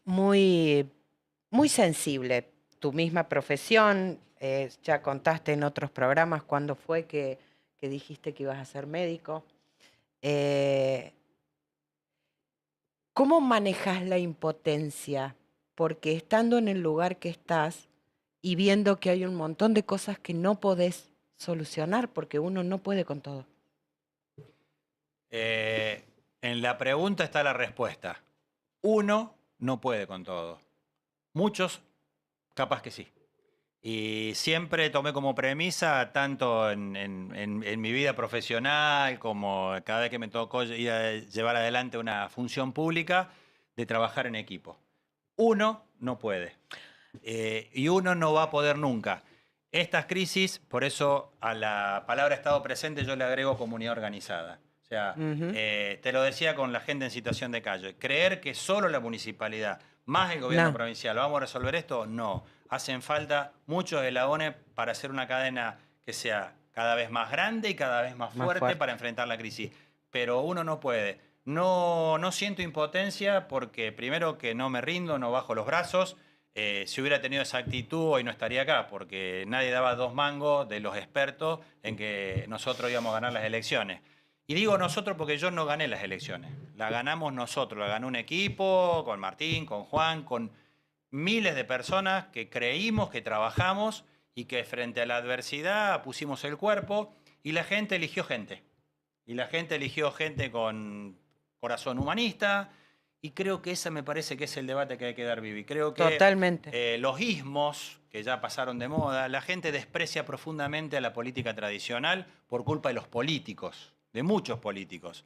muy, muy sensible. Tu misma profesión, ya contaste en otros programas cuándo fue que dijiste que ibas a ser médico. ¿Cómo manejas la impotencia? Porque estando en el lugar que estás y viendo que hay un montón de cosas que no podés solucionar, porque uno no puede con todo. En la pregunta está la respuesta. Uno no puede con todo. Muchos, capaz que sí. Y siempre tomé como premisa, tanto en mi vida profesional como cada vez que me tocó ir a llevar adelante una función pública, de trabajar en equipo. Uno no puede. Y uno no va a poder nunca. Estas crisis, por eso a la palabra Estado presente yo le agrego comunidad organizada. O sea, te lo decía con la gente en situación de calle. Creer que solo la municipalidad, más el gobierno provincial, ¿vamos a resolver esto? No. Hacen falta muchos eslabones para hacer una cadena que sea cada vez más grande y cada vez más fuerte para enfrentar la crisis. Pero uno no puede. No siento impotencia porque primero que no me rindo, no bajo los brazos. Si hubiera tenido esa actitud hoy no estaría acá, porque nadie daba 2 mangos de los expertos en que nosotros íbamos a ganar las elecciones. Y digo nosotros porque yo no gané las elecciones, la ganamos nosotros, la ganó un equipo, con Martín, con Juan, con miles de personas que creímos, que trabajamos y que frente a la adversidad pusimos el cuerpo y la gente eligió gente. Y la gente eligió gente con corazón humanista. Y creo que ese me parece que es el debate que hay que dar, Vivi. Creo que totalmente. Los ismos, que ya pasaron de moda, la gente desprecia profundamente a la política tradicional por culpa de los políticos, de muchos políticos.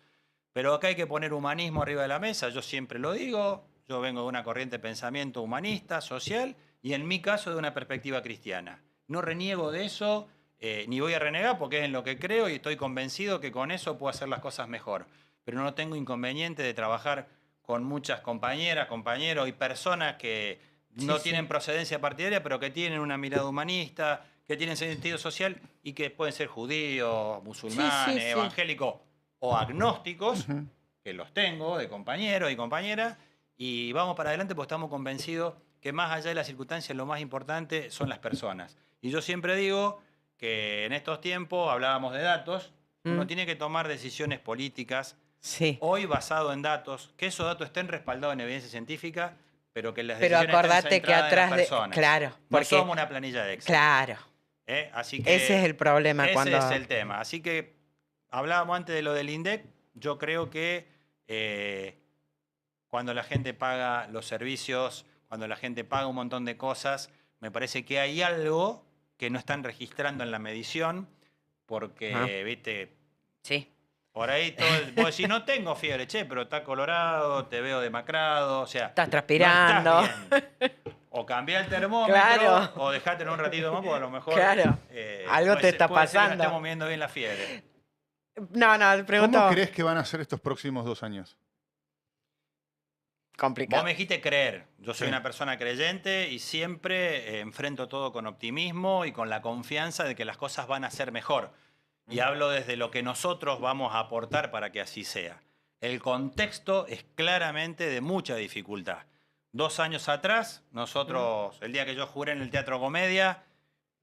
Pero acá hay que poner humanismo arriba de la mesa, yo siempre lo digo, yo vengo de una corriente de pensamiento humanista, social, y en mi caso de una perspectiva cristiana. No reniego de eso, ni voy a renegar porque es en lo que creo y estoy convencido que con eso puedo hacer las cosas mejor. Pero no tengo inconveniente de trabajar con muchas compañeras, compañeros y personas que no tienen procedencia partidaria, pero que tienen una mirada humanista, que tienen sentido social y que pueden ser judíos, musulmanes, evangélicos o agnósticos, que los tengo, de compañeros y compañeras, y vamos para adelante porque estamos convencidos que más allá de las circunstancias, lo más importante son las personas. Y yo siempre digo que en estos tiempos, hablábamos de datos, uno tiene que tomar decisiones políticas, hoy basado en datos, que esos datos estén respaldados en evidencia científica, pero que las decisiones acordate que atrás en las personas. Claro, porque no somos una planilla de Excel. Claro. Así que ese es el problema. Ese es el tema. Así que hablábamos antes de lo del INDEC. Yo creo que cuando la gente paga los servicios, cuando la gente paga un montón de cosas, me parece que hay algo que no están registrando en la medición, porque, viste... Sí. Por ahí vos decís, no tengo fiebre, che, pero está colorado, te veo demacrado, o sea... Estás transpirando. No estás bien. O cambiá el termómetro, o dejátelo un ratito más, porque a lo mejor... algo te está pasando. No estamos viendo bien la fiebre. No, pregunto... ¿Cómo crees que van a ser estos próximos 2 años? Complicado. Vos me dijiste creer. Yo soy una persona creyente y siempre enfrento todo con optimismo y con la confianza de que las cosas van a ser mejor. Y hablo desde lo que nosotros vamos a aportar para que así sea. El contexto es claramente de mucha dificultad. 2 años atrás, nosotros, el día que yo juré en el Teatro Comedia,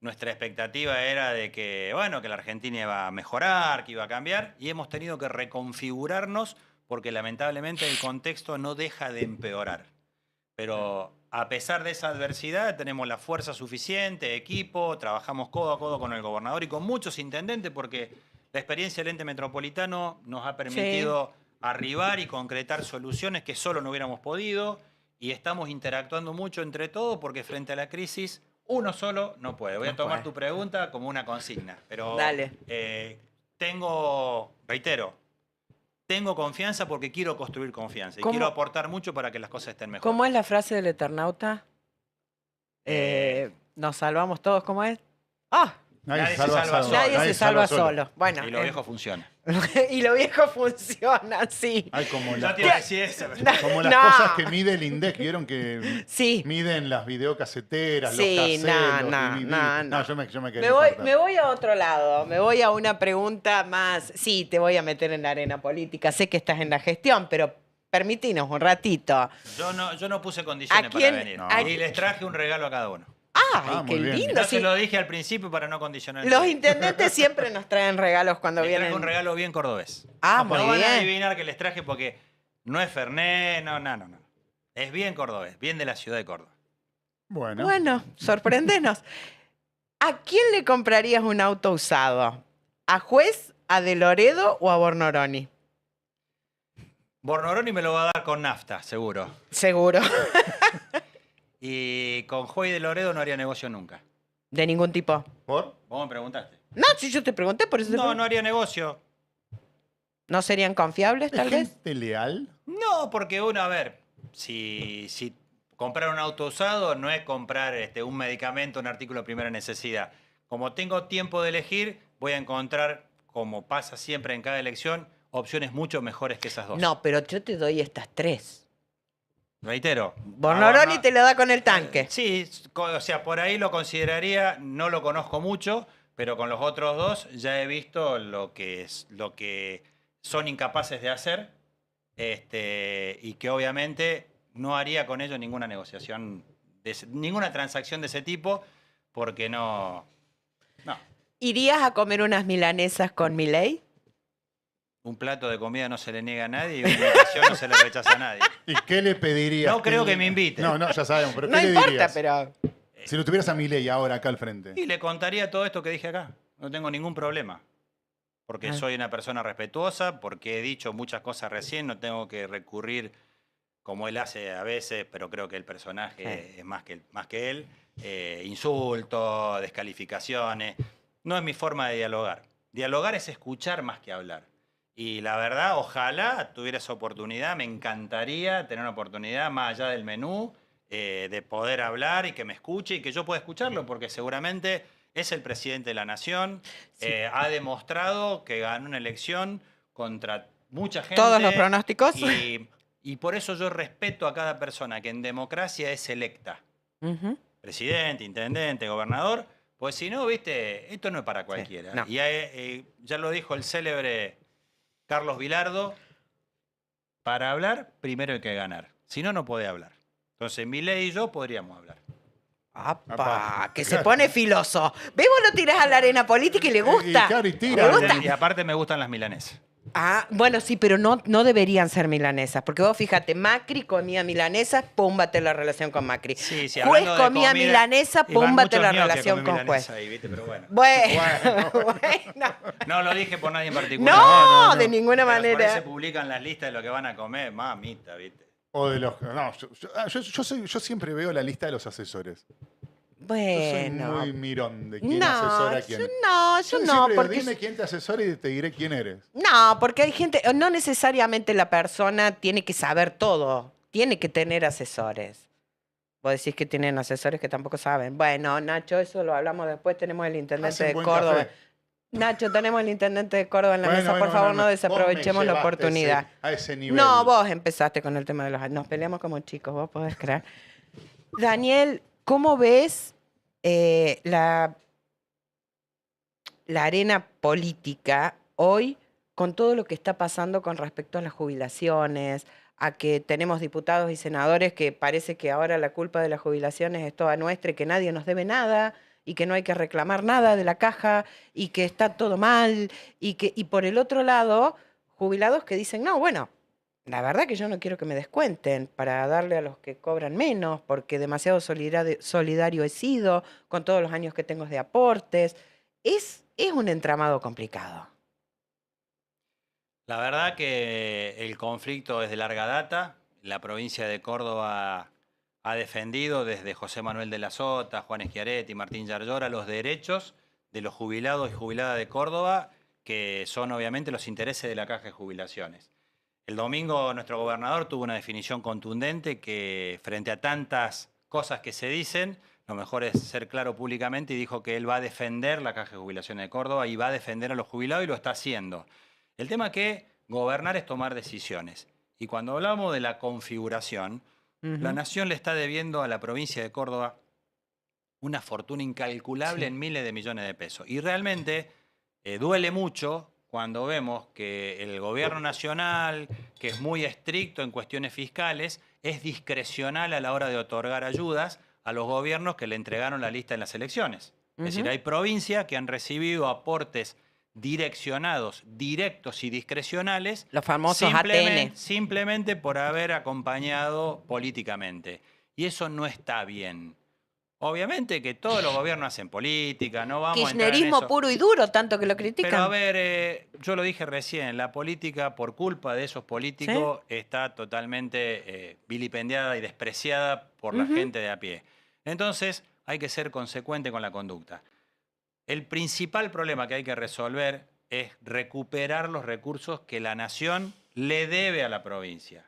nuestra expectativa era de que, bueno, que la Argentina iba a mejorar, que iba a cambiar, y hemos tenido que reconfigurarnos porque lamentablemente el contexto no deja de empeorar. Pero a pesar de esa adversidad tenemos la fuerza suficiente, equipo, trabajamos codo a codo con el gobernador y con muchos intendentes porque la experiencia del ente metropolitano nos ha permitido arribar y concretar soluciones que solo no hubiéramos podido y estamos interactuando mucho entre todos porque frente a la crisis uno solo no puede. Voy a tomar tu pregunta como una consigna, pero tengo confianza porque quiero construir confianza y quiero aportar mucho para que las cosas estén mejor. ¿Cómo es la frase del Eternauta? Nos salvamos todos, ¿cómo es? ¡Ah! Nadie se salva solo. Bueno, y lo viejo funciona. Y lo viejo funciona, sí. Hay como las como las cosas que mide el INDEC. ¿Vieron que miden las videocaseteras, los caseros? No, yo me quedé. Me voy a otro lado. Me voy a una pregunta más. Sí, te voy a meter en la arena política. Sé que estás en la gestión, pero permitinos un ratito. Yo no puse condiciones para venir. Y les traje un regalo a cada uno. ¡Ay, qué lindo! No se lo dije al principio para no condicionar. Los intendentes siempre nos traen regalos cuando vienen. Les traje un regalo bien cordobés. Muy bien. No van a adivinar que les traje porque no es Fernet, no. Es bien cordobés, bien de la ciudad de Córdoba. Bueno, sorpréndenos. ¿A quién le comprarías un auto usado? ¿A Juez, a De Loredo o a Bornoroni? Bornoroni me lo va a dar con nafta, seguro. Seguro. Y con Juez de Loredo no haría negocio nunca. De ningún tipo. ¿Por? Vos me preguntaste. No, si yo te pregunté, por eso te No, pregunté. no haría negocio. ¿No serían confiables, tal vez? ¿Gente leal? No, porque uno, a ver, si comprar un auto usado no es comprar un medicamento, un artículo de primera necesidad. Como tengo tiempo de elegir, voy a encontrar, como pasa siempre en cada elección, opciones mucho mejores que esas dos. No, pero yo te doy estas 3. Reitero. Bornoroni te lo da con el tanque. Sí, o sea, por ahí lo consideraría, no lo conozco mucho, pero con los otros dos ya he visto lo que son incapaces de hacer, y que obviamente no haría con ellos ninguna negociación, ninguna transacción de ese tipo, porque no. ¿Irías a comer unas milanesas con Milei? Un plato de comida no se le niega a nadie y una invitación no se le rechaza a nadie. ¿Y qué le pedirías? No creo que me invite. No, ya sabemos, pero No ¿qué le importa, dirías? pero... Si lo tuvieras a Milei ahora acá al frente. Y le contaría todo esto que dije acá. No tengo ningún problema. Porque soy una persona respetuosa, porque he dicho muchas cosas recién, no tengo que recurrir como él hace a veces, pero creo que el personaje es más que él. Insultos, descalificaciones. No es mi forma de dialogar. Dialogar es escuchar más que hablar. Y la verdad, ojalá tuviera esa oportunidad, me encantaría tener una oportunidad más allá del menú, de poder hablar y que me escuche y que yo pueda escucharlo, porque seguramente es el presidente de la nación, ha demostrado que ganó una elección contra mucha gente. Todos los pronósticos. Y por eso yo respeto a cada persona que en democracia es electa. Presidente, intendente, gobernador, pues si no, viste, esto no es para cualquiera. Sí, no. Y ya lo dijo el célebre Carlos Vilardo, para hablar primero hay que ganar, si no, no puede hablar. Entonces Milei y yo podríamos hablar. ¡Apa! Que se pone filoso. ¿Ves? Vos lo tirás a la arena política y le gusta. Claro, y ¿Le tira. gusta? Y aparte me gustan las milanesas. Ah, bueno, sí, pero no deberían ser milanesas. Porque vos fíjate, Macri comía milanesas, púmbate la relación con Macri. Sí, Juez hablando de comía comida, milanesa, y van púmbate muchos la míos que relación comen con juez. milanesa ahí, ¿viste? Pero bueno. Bueno. No lo dije por nadie en particular. No, de ninguna Pero por ahí manera. se publican las listas de lo que van a comer, mamita, ¿viste? O de los. No, yo siempre veo la lista de los asesores. Yo soy Bueno. muy mirón de quién No, asesora a quién. yo no, Siempre, porque... dime quién te asesora y te diré quién eres. No, porque hay gente, no necesariamente la persona tiene que saber todo, tiene que tener asesores. Vos decís que tienen asesores que tampoco saben. Bueno, Nacho, eso lo hablamos después, tenemos el intendente Hacen de buen Córdoba. café. Nacho, tenemos el intendente de Córdoba en la Bueno, mesa, bueno, por favor, bueno, no vos desaprovechemos me la llevaste oportunidad. a ese nivel. No, vos empezaste con el tema de los... Nos peleamos como chicos, vos podés creer. Daniel, ¿cómo ves la arena política hoy con todo lo que está pasando con respecto a las jubilaciones, a que tenemos diputados y senadores que parece que ahora la culpa de las jubilaciones es toda nuestra y que nadie nos debe nada y que no hay que reclamar nada de la caja y que está todo mal y por el otro lado, jubilados que dicen, no, bueno, la verdad que yo no quiero que me descuenten para darle a los que cobran menos, porque demasiado solidario he sido con todos los años que tengo de aportes. Es un entramado complicado. La verdad que el conflicto es de larga data. La provincia de Córdoba ha defendido desde José Manuel de la Sota, Juan Schiaretti, Martín Yarlora los derechos de los jubilados y jubiladas de Córdoba, que son obviamente los intereses de la Caja de Jubilaciones. El domingo nuestro gobernador tuvo una definición contundente que frente a tantas cosas que se dicen, lo mejor es ser claro públicamente y dijo que él va a defender la Caja de Jubilaciones de Córdoba y va a defender a los jubilados y lo está haciendo. El tema es que gobernar es tomar decisiones. Y cuando hablamos de la configuración, la nación le está debiendo a la provincia de Córdoba una fortuna incalculable en miles de millones de pesos. Y realmente duele mucho cuando vemos que el gobierno nacional, que es muy estricto en cuestiones fiscales, es discrecional a la hora de otorgar ayudas a los gobiernos que le entregaron la lista en las elecciones. Es decir, hay provincias que han recibido aportes direccionados, directos y discrecionales, los famosos ATN. Simplemente por haber acompañado políticamente. Y eso no está bien. Obviamente que todos los gobiernos hacen política, no vamos a entrar en Kirchnerismo eso. puro y duro, tanto que lo critican. Pero a ver, yo lo dije recién, la política, por culpa de esos políticos, está totalmente vilipendiada y despreciada por la gente de a pie. Entonces, hay que ser consecuente con la conducta. El principal problema que hay que resolver es recuperar los recursos que la nación le debe a la provincia.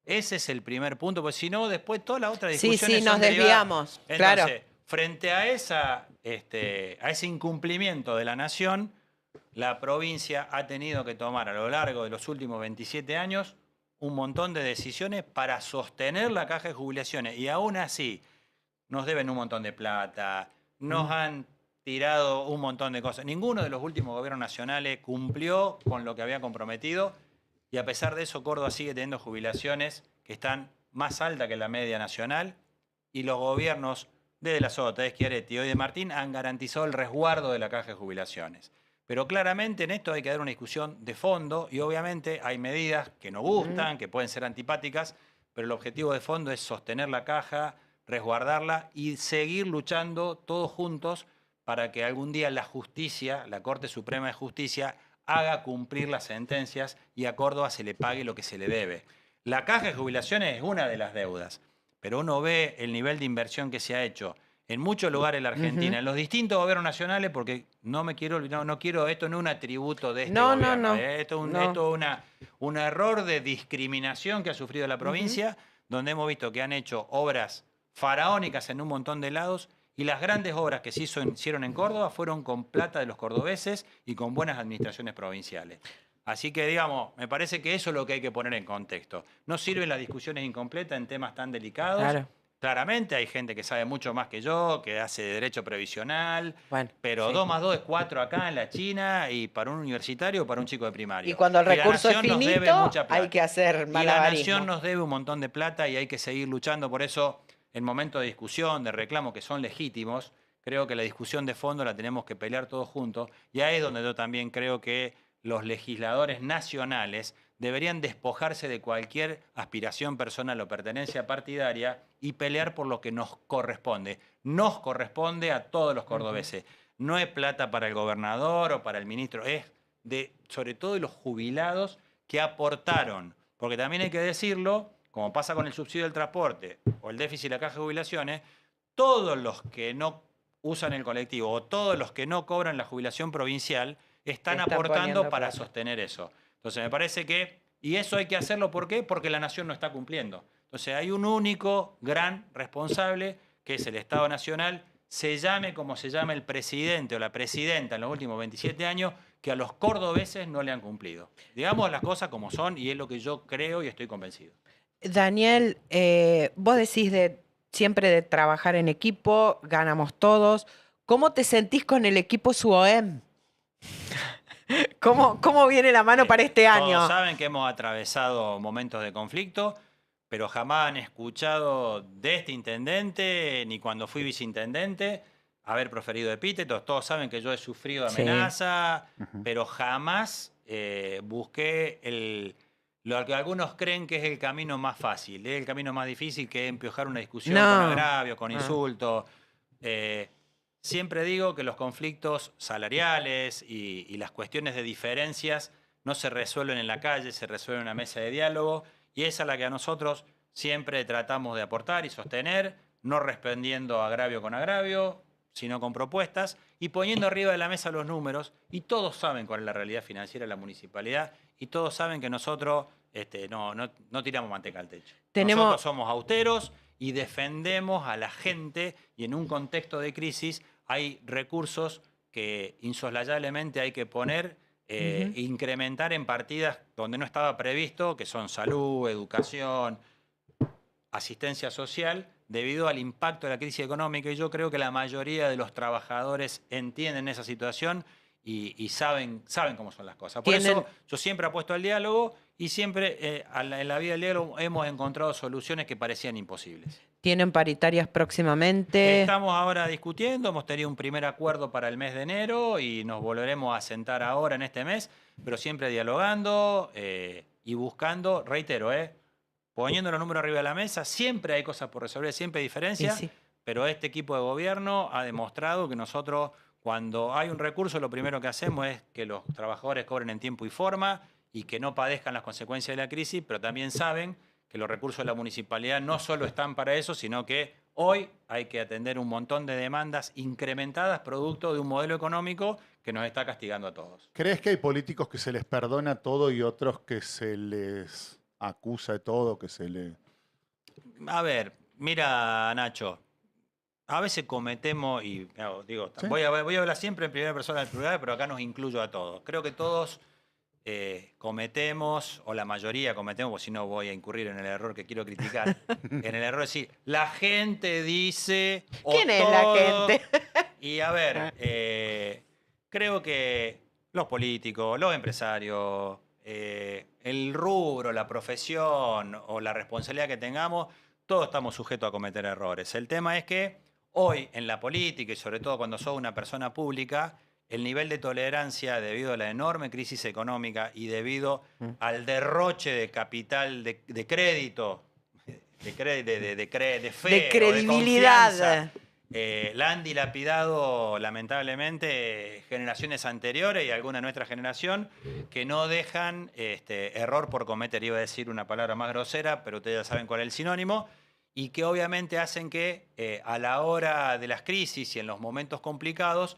Ese es el primer punto, porque si no, después todas las otras discusiones Sí, nos son derivadas. desviamos. Entonces, Claro. frente a ese incumplimiento de la nación, la provincia ha tenido que tomar a lo largo de los últimos 27 años un montón de decisiones para sostener la caja de jubilaciones. Y aún así, nos deben un montón de plata, nos han tirado un montón de cosas. Ninguno de los últimos gobiernos nacionales cumplió con lo que había comprometido y a pesar de eso Córdoba sigue teniendo jubilaciones que están más altas que la media nacional y los gobiernos desde la Sota, de Schiaretti y hoy de Martín han garantizado el resguardo de la caja de jubilaciones. Pero claramente en esto hay que dar una discusión de fondo y obviamente hay medidas que nos gustan, que pueden ser antipáticas, pero el objetivo de fondo es sostener la caja, resguardarla y seguir luchando todos juntos para que algún día la justicia, la Corte Suprema de Justicia, haga cumplir las sentencias y a Córdoba se le pague lo que se le debe. La caja de jubilaciones es una de las deudas, pero uno ve el nivel de inversión que se ha hecho en muchos lugares de la Argentina, en los distintos gobiernos nacionales, porque no me quiero olvidar, no quiero, esto no es un atributo de este gobierno, esto es un error de discriminación que ha sufrido la provincia, donde hemos visto que han hecho obras faraónicas en un montón de lados y las grandes obras que se hicieron en Córdoba fueron con plata de los cordobeses y con buenas administraciones provinciales. Así que, digamos, me parece que eso es lo que hay que poner en contexto. No sirven las discusiones incompletas en temas tan delicados. Claro. Claramente hay gente que sabe mucho más que yo, que hace derecho previsional, pero sí. 2 más 2 es 4 acá en la China y para un universitario o para un chico de primario. Y cuando el recurso es nos debe finito, mucha plata. hay que hacer Y malabarismo. la nación nos debe un montón de plata y hay que seguir luchando. Por eso, en momentos de discusión, de reclamo que son legítimos, creo que la discusión de fondo la tenemos que pelear todos juntos. Y ahí es donde yo también creo que los legisladores nacionales deberían despojarse de cualquier aspiración personal o pertenencia partidaria y pelear por lo que nos corresponde. Nos corresponde a todos los cordobeses. No es plata para el gobernador o para el ministro, es sobre todo de los jubilados que aportaron. Porque también hay que decirlo, como pasa con el subsidio del transporte o el déficit de la caja de jubilaciones, todos los que no usan el colectivo o todos los que no cobran la jubilación provincial están aportando para sostener eso. Entonces me parece que, y eso hay que hacerlo, ¿por qué? Porque la nación no está cumpliendo. Entonces hay un único gran responsable, que es el Estado Nacional, se llame como se llame el presidente o la presidenta en los últimos 27 años, que a los cordobeses no le han cumplido. Digamos las cosas como son y es lo que yo creo y estoy convencido. Daniel, vos decís siempre de trabajar en equipo, ganamos todos. ¿Cómo te sentís con el equipo SUOEM? ¿Cómo viene la mano para este año? Todos saben que hemos atravesado momentos de conflicto, pero jamás han escuchado de este intendente, ni cuando fui viceintendente, haber proferido epítetos. Todos saben que yo he sufrido amenaza, pero jamás busqué lo que algunos creen que es el camino más fácil, es el camino más difícil, que es empiojar una discusión con agravio, con insultos. Siempre digo que los conflictos salariales y las cuestiones de diferencias no se resuelven en la calle, se resuelven en una mesa de diálogo y esa es la que a nosotros siempre tratamos de aportar y sostener, no respondiendo agravio con agravio, sino con propuestas y poniendo arriba de la mesa los números y todos saben cuál es la realidad financiera de la municipalidad y todos saben que nosotros no tiramos manteca al techo. Nosotros somos austeros y defendemos a la gente y en un contexto de crisis hay recursos que insoslayablemente hay que poner, incrementar en partidas donde no estaba previsto, que son salud, educación, asistencia social, debido al impacto de la crisis económica. Y yo creo que la mayoría de los trabajadores entienden esa situación y saben cómo son las cosas. Por eso yo siempre apuesto al diálogo y siempre en la vida del diálogo hemos encontrado soluciones que parecían imposibles. ¿Tienen paritarias próximamente? Estamos ahora discutiendo, hemos tenido un primer acuerdo para el mes de enero y nos volveremos a sentar ahora en este mes, pero siempre dialogando y buscando, reitero, poniendo los números arriba de la mesa, siempre hay cosas por resolver, siempre hay diferencias, pero este equipo de gobierno ha demostrado que nosotros, cuando hay un recurso, lo primero que hacemos es que los trabajadores cobren en tiempo y forma y que no padezcan las consecuencias de la crisis, pero también saben que los recursos de la municipalidad no solo están para eso, sino que Hoy hay que atender un montón de demandas incrementadas producto de un modelo económico que nos está castigando a todos. ¿Crees que hay políticos que se les perdona todo y otros que se les acusa de todo, que se les... A ver, mira, Nacho, a veces cometemos, y digo, ¿Sí? voy a hablar siempre en primera persona del plural, pero acá nos incluyo a todos. Creo que todos cometemos, o la mayoría cometemos, porque si no voy a incurrir en el error que quiero criticar, en el error de decir, la gente dice... ¿Quién es la gente? Y a ver, creo que los políticos, los empresarios, el rubro, la profesión o la responsabilidad que tengamos, todos estamos sujetos a cometer errores. El tema es que hoy en la política y sobre todo cuando sos una persona pública, el nivel de tolerancia debido a la enorme crisis económica y debido al derroche de capital, de crédito, de fe, De credibilidad. La han dilapidado lamentablemente generaciones anteriores y alguna de nuestra generación que no dejan error por cometer, iba a decir una palabra más grosera, pero ustedes ya saben cuál es el sinónimo, y que obviamente hacen que a la hora de las crisis y en los momentos complicados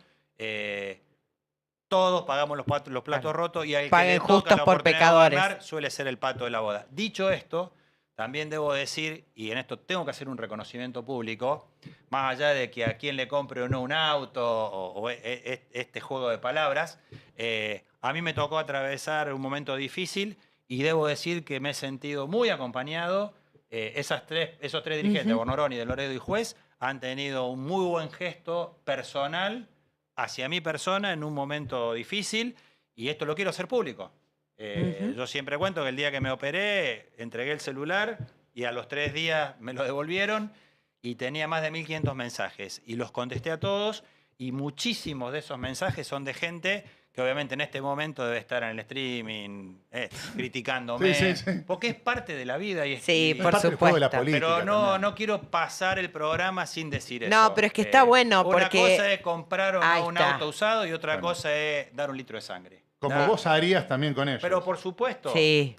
todos pagamos los platos rotos y al que le toca la oportunidad de gobernar suele ser el pato de la boda. Dicho esto, también debo decir, y en esto tengo que hacer un reconocimiento público, más allá de que a quien le compre o no un auto o este juego de palabras, a mí me tocó atravesar un momento difícil y debo decir que me he sentido muy acompañado. Esos tres dirigentes, Bonorón y de Loredo y Juez, han tenido un muy buen gesto personal hacia mi persona en un momento difícil y esto lo quiero hacer público. Yo siempre cuento que el día que me operé entregué el celular y a los 3 días me lo devolvieron y tenía más de 1.500 mensajes y los contesté a todos y muchísimos de esos mensajes son de gente que obviamente en este momento debe estar en el streaming criticándome, porque es parte de la vida y es por supuesto. De la política, pero no quiero pasar el programa sin decir eso. No, pero es que está bueno porque... Una cosa es comprar o no un auto usado y otra cosa es dar un litro de sangre. Como vos harías también con ellos. Pero por supuesto, y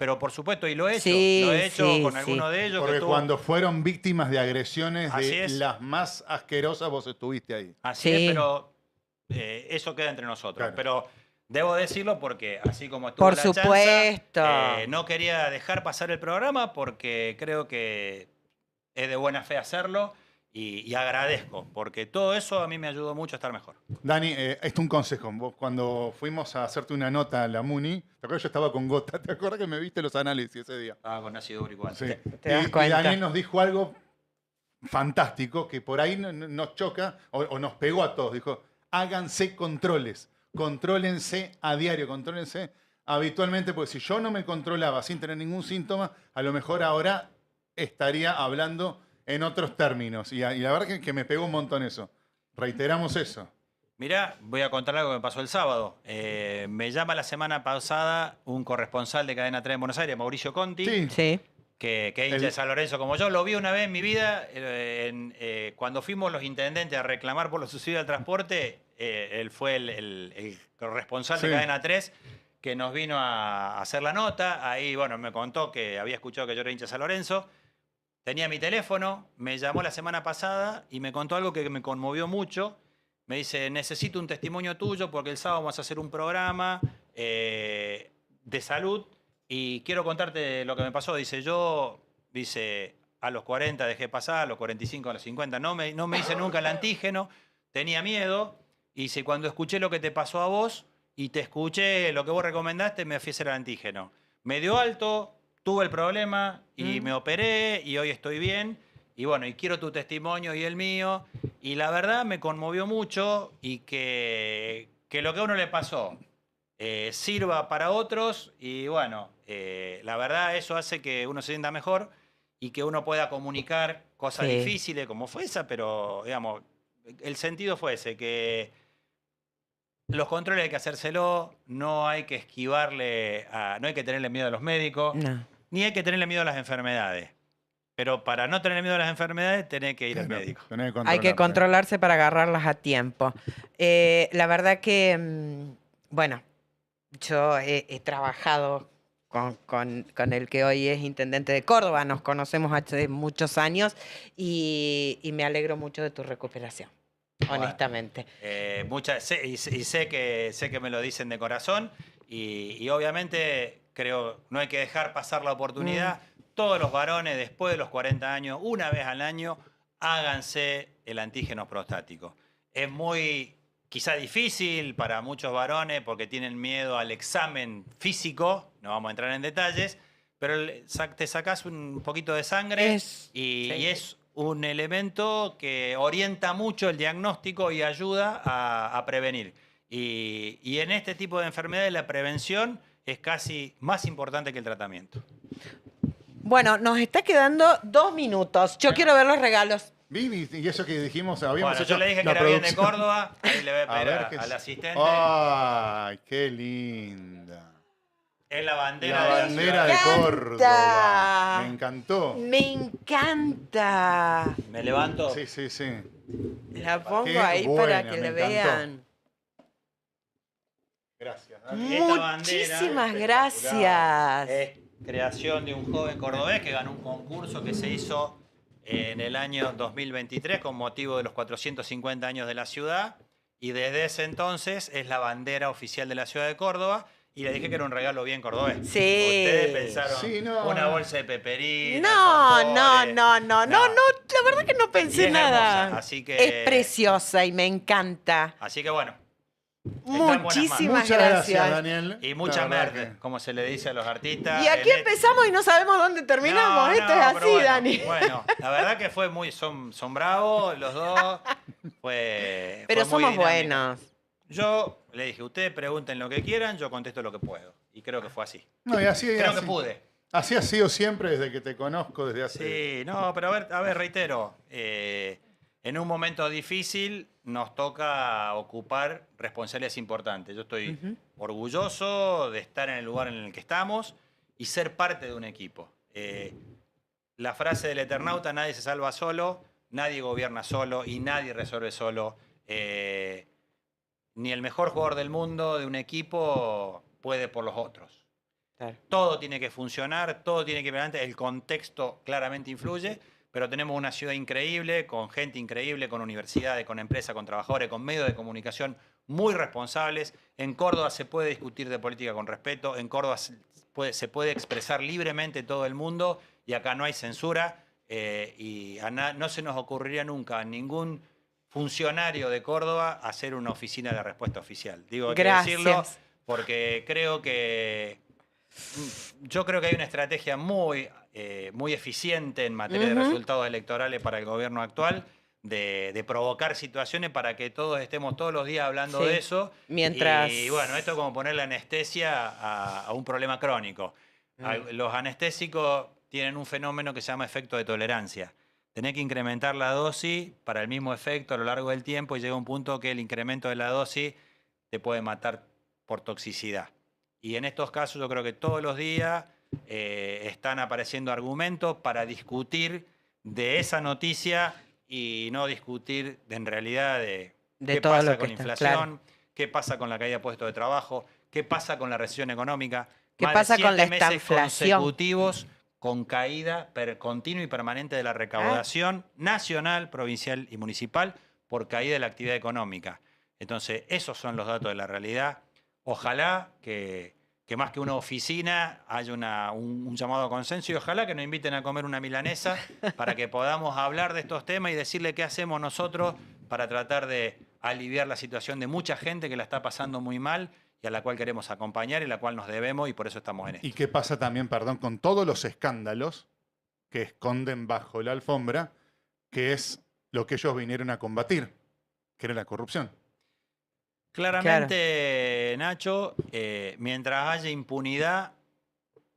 lo he hecho. Lo he hecho con alguno de ellos. Porque cuando fueron víctimas de agresiones las más asquerosas, vos estuviste ahí. Así es, pero eso queda entre nosotros. Claro. Pero debo decirlo porque así como estuvo por supuesto. No quería dejar pasar el programa porque creo que es de buena fe hacerlo. Y agradezco, porque todo eso a mí me ayudó mucho a estar mejor. Dani, esto es un consejo. Vos cuando fuimos a hacerte una nota a la Muni, ¿te acuerdas? Yo estaba con Gota. ¿Te acuerdas que me viste los análisis ese día? Con ácido úrico. Sí. ¿Te das cuenta? Y Daniel nos dijo algo fantástico que por ahí nos choca o nos pegó a todos. Dijo, háganse controles. Contrólense a diario, contrólense habitualmente, porque si yo no me controlaba sin tener ningún síntoma, a lo mejor ahora estaría hablando en otros términos. Y la verdad que me pegó un montón eso. Reiteramos eso. Mirá, voy a contar algo que me pasó el sábado. Me llama la semana pasada un corresponsal de Cadena 3 en Buenos Aires, Mauricio Conti, que es hincha de San Lorenzo como yo. Lo vi una vez en mi vida, cuando fuimos los intendentes a reclamar por lo sucedido al transporte, él fue el corresponsal de Cadena 3 que nos vino a hacer la nota. Ahí, bueno, me contó que había escuchado que yo era hincha de San Lorenzo. Tenía mi teléfono, me llamó la semana pasada y me contó algo que me conmovió mucho. Me dice, necesito un testimonio tuyo porque el sábado vamos a hacer un programa de salud y quiero contarte lo que me pasó. Dice, a los 40 dejé pasar, a los 45, a los 50, no me hice nunca el antígeno, tenía miedo. Y dice, cuando escuché lo que te pasó a vos y te escuché lo que vos recomendaste, me fui a hacer el antígeno. Me dio alto. Tuve el problema y me operé y hoy estoy bien. Y bueno, y quiero tu testimonio y el mío. Y la verdad me conmovió mucho y que lo que a uno le pasó sirva para otros. Y bueno, la verdad eso hace que uno se sienta mejor y que uno pueda comunicar cosas difíciles como fue esa, pero digamos, el sentido fue ese, que los controles hay que hacérselo, no hay que esquivarle, no hay que tenerle miedo a los médicos. No. Ni hay que tenerle miedo a las enfermedades. Pero para no tener miedo a las enfermedades, tenés que ir al médico. Hay que controlarse para agarrarlas a tiempo. La verdad que, bueno, yo he trabajado con el que hoy es intendente de Córdoba. Nos conocemos hace muchos años y me alegro mucho de tu recuperación, honestamente. Y sé que me lo dicen de corazón y obviamente creo no hay que dejar pasar la oportunidad. Todos los varones después de los 40 años, una vez al año, háganse el antígeno prostático. Es muy quizá difícil para muchos varones porque tienen miedo al examen físico, no vamos a entrar en detalles, pero te sacás un poquito de sangre y es un elemento que orienta mucho el diagnóstico y ayuda a prevenir. Y en este tipo de enfermedades la prevención es casi más importante que el tratamiento. Bueno, nos está quedando 2 minutos. Yo quiero ver los regalos. Vivi, y eso que dijimos, Yo le dije que era bien de Córdoba, ahí le voy a pedir al asistente. ¡Ay, qué linda! Es la bandera, de Córdoba. Me encantó. Me encanta. ¿Me levanto? Sí. La pongo ahí para que le vean. Gracias. Muchísimas gracias. Es creación de un joven cordobés que ganó un concurso que se hizo en el año 2023 con motivo de los 450 años de la ciudad y desde ese entonces es la bandera oficial de la ciudad de Córdoba y le dije que era un regalo bien cordobés. Sí. Ustedes pensaron una bolsa de peperina. No, la verdad que no pensé nada. Hermosa, así que es preciosa y me encanta. Así que bueno. Muchísimas gracias, Daniel. Y mucha merda, como se le dice a los artistas. Y aquí empezamos y no sabemos dónde terminamos. Esto es así, bueno, Dani. Bueno, la verdad que fue son bravos los dos. Pero somos buenos. Yo le dije, ustedes pregunten lo que quieran, yo contesto lo que puedo. Y creo que fue así. No, y así, creo que pude. Así ha sido siempre desde que te conozco, desde hace... Sí, no, pero a ver, reitero. En un momento difícil nos toca ocupar responsabilidades importantes. Yo estoy orgulloso de estar en el lugar en el que estamos y ser parte de un equipo. La frase del Eternauta, nadie se salva solo, nadie gobierna solo y nadie resuelve solo. Ni el mejor jugador del mundo de un equipo puede por los otros. Claro. Todo tiene que funcionar, todo tiene que ir adelante, el contexto claramente influye, pero tenemos una ciudad increíble, con gente increíble, con universidades, con empresas, con trabajadores, con medios de comunicación muy responsables. En Córdoba se puede discutir de política con respeto, en Córdoba se puede expresar libremente todo el mundo y acá no hay censura y no se nos ocurriría nunca a ningún funcionario de Córdoba hacer una oficina de respuesta oficial. Digo, hay que decirlo porque yo creo que hay una estrategia muy eficiente en materia de resultados electorales para el gobierno actual, de provocar situaciones para que todos estemos todos los días hablando de eso. Y bueno, esto es como ponerle anestesia a un problema crónico. Los anestésicos tienen un fenómeno que se llama efecto de tolerancia. Tenés que incrementar la dosis para el mismo efecto a lo largo del tiempo y llega un punto que el incremento de la dosis te puede matar por toxicidad. Y en estos casos yo creo que todos los días están apareciendo argumentos para discutir de esa noticia y no discutir en realidad de qué pasa con la inflación, qué pasa con la caída de puestos de trabajo, qué pasa con la recesión económica. ¿Qué pasa con la estanflación? Consecutivos con caída continua y permanente de la recaudación nacional, provincial y municipal por caída de la actividad económica. Entonces, esos son los datos de la realidad. Ojalá que más que una oficina haya un llamado a consenso y ojalá que nos inviten a comer una milanesa para que podamos hablar de estos temas y decirle qué hacemos nosotros para tratar de aliviar la situación de mucha gente que la está pasando muy mal y a la cual queremos acompañar y a la cual nos debemos y por eso estamos en esto. ¿Y qué pasa también, perdón, con todos los escándalos que esconden bajo la alfombra, que es lo que ellos vinieron a combatir, que era la corrupción? Claramente, Nacho, mientras haya impunidad,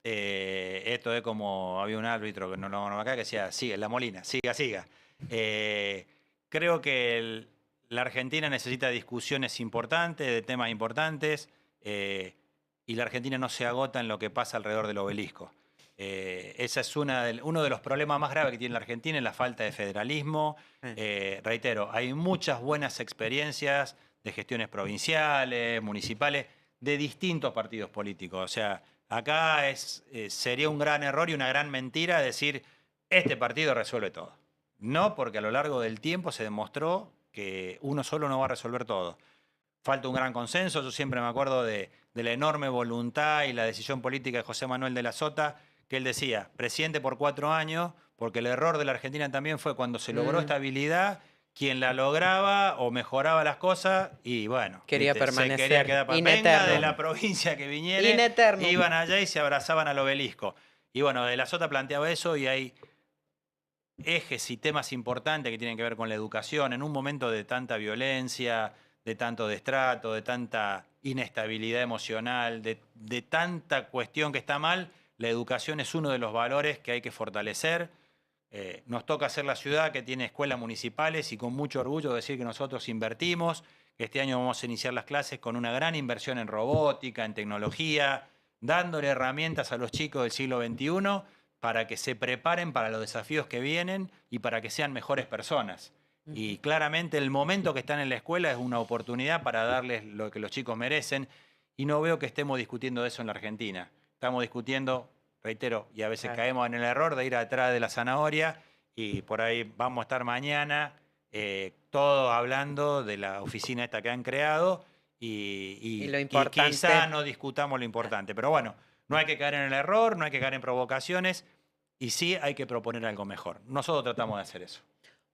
esto es como había un árbitro que no acá que decía, sigue, la Molina, siga. Creo que la Argentina necesita discusiones importantes, de temas importantes, y la Argentina no se agota en lo que pasa alrededor del obelisco. Esa es uno de los problemas más graves que tiene la Argentina, es la falta de federalismo. Reitero, hay muchas buenas experiencias de gestiones provinciales, municipales, de distintos partidos políticos. O sea, Acá sería un gran error y una gran mentira decir, este partido resuelve todo. No, porque a lo largo del tiempo se demostró que uno solo no va a resolver todo. Falta un gran consenso. Yo siempre me acuerdo de la enorme voluntad y la decisión política de José Manuel de la Sota, que él decía, presidente por 4 años, porque el error de la Argentina también fue cuando se logró estabilidad, quien la lograba o mejoraba las cosas y bueno, quería permanecer. Se quería quedar venga de la provincia que viniera, iban allá y se abrazaban al obelisco. Y bueno, de la Sota planteaba eso y hay ejes y temas importantes que tienen que ver con la educación en un momento de tanta violencia, de tanto destrato, de tanta inestabilidad emocional, de tanta cuestión que está mal. La educación es uno de los valores que hay que fortalecer. Nos toca ser la ciudad que tiene escuelas municipales y con mucho orgullo decir que nosotros invertimos, que este año vamos a iniciar las clases con una gran inversión en robótica, en tecnología, dándole herramientas a los chicos del siglo XXI para que se preparen para los desafíos que vienen y para que sean mejores personas. Y claramente el momento que están en la escuela es una oportunidad para darles lo que los chicos merecen y no veo que estemos discutiendo eso en la Argentina. Estamos discutiendo, reitero, y a veces caemos en el error de ir atrás de la zanahoria y por ahí vamos a estar mañana todos hablando de la oficina esta que han creado y quizá no discutamos lo importante. Pero bueno, no hay que caer en el error, no hay que caer en provocaciones y sí hay que proponer algo mejor. Nosotros tratamos de hacer eso.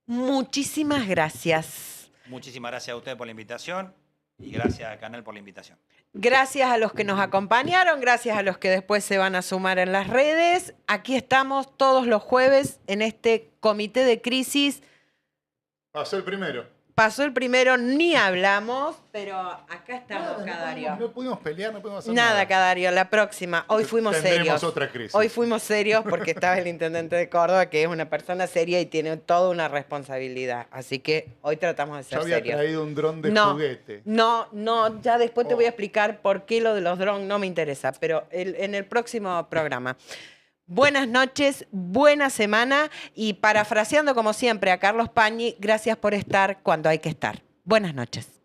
Muchísimas gracias. Muchísimas gracias a ustedes por la invitación y gracias al canal por la invitación. Gracias a los que nos acompañaron, gracias a los que después se van a sumar en las redes. Aquí estamos todos los jueves en este comité de crisis. Pasó el primero. Pasó el primero, ni hablamos, pero acá estamos, Cadario. No pudimos pelear, no pudimos hacer nada. Cadario, la próxima. Hoy fuimos serios. Otra crisis. Hoy fuimos serios porque estaba el intendente de Córdoba, que es una persona seria y tiene toda una responsabilidad. Así que hoy tratamos de ser serios. Yo había traído un dron de juguete. No, ya después te voy a explicar por qué lo de los drones no me interesa, pero en el próximo programa. Buenas noches, buena semana y parafraseando como siempre a Carlos Pañi, gracias por estar cuando hay que estar. Buenas noches.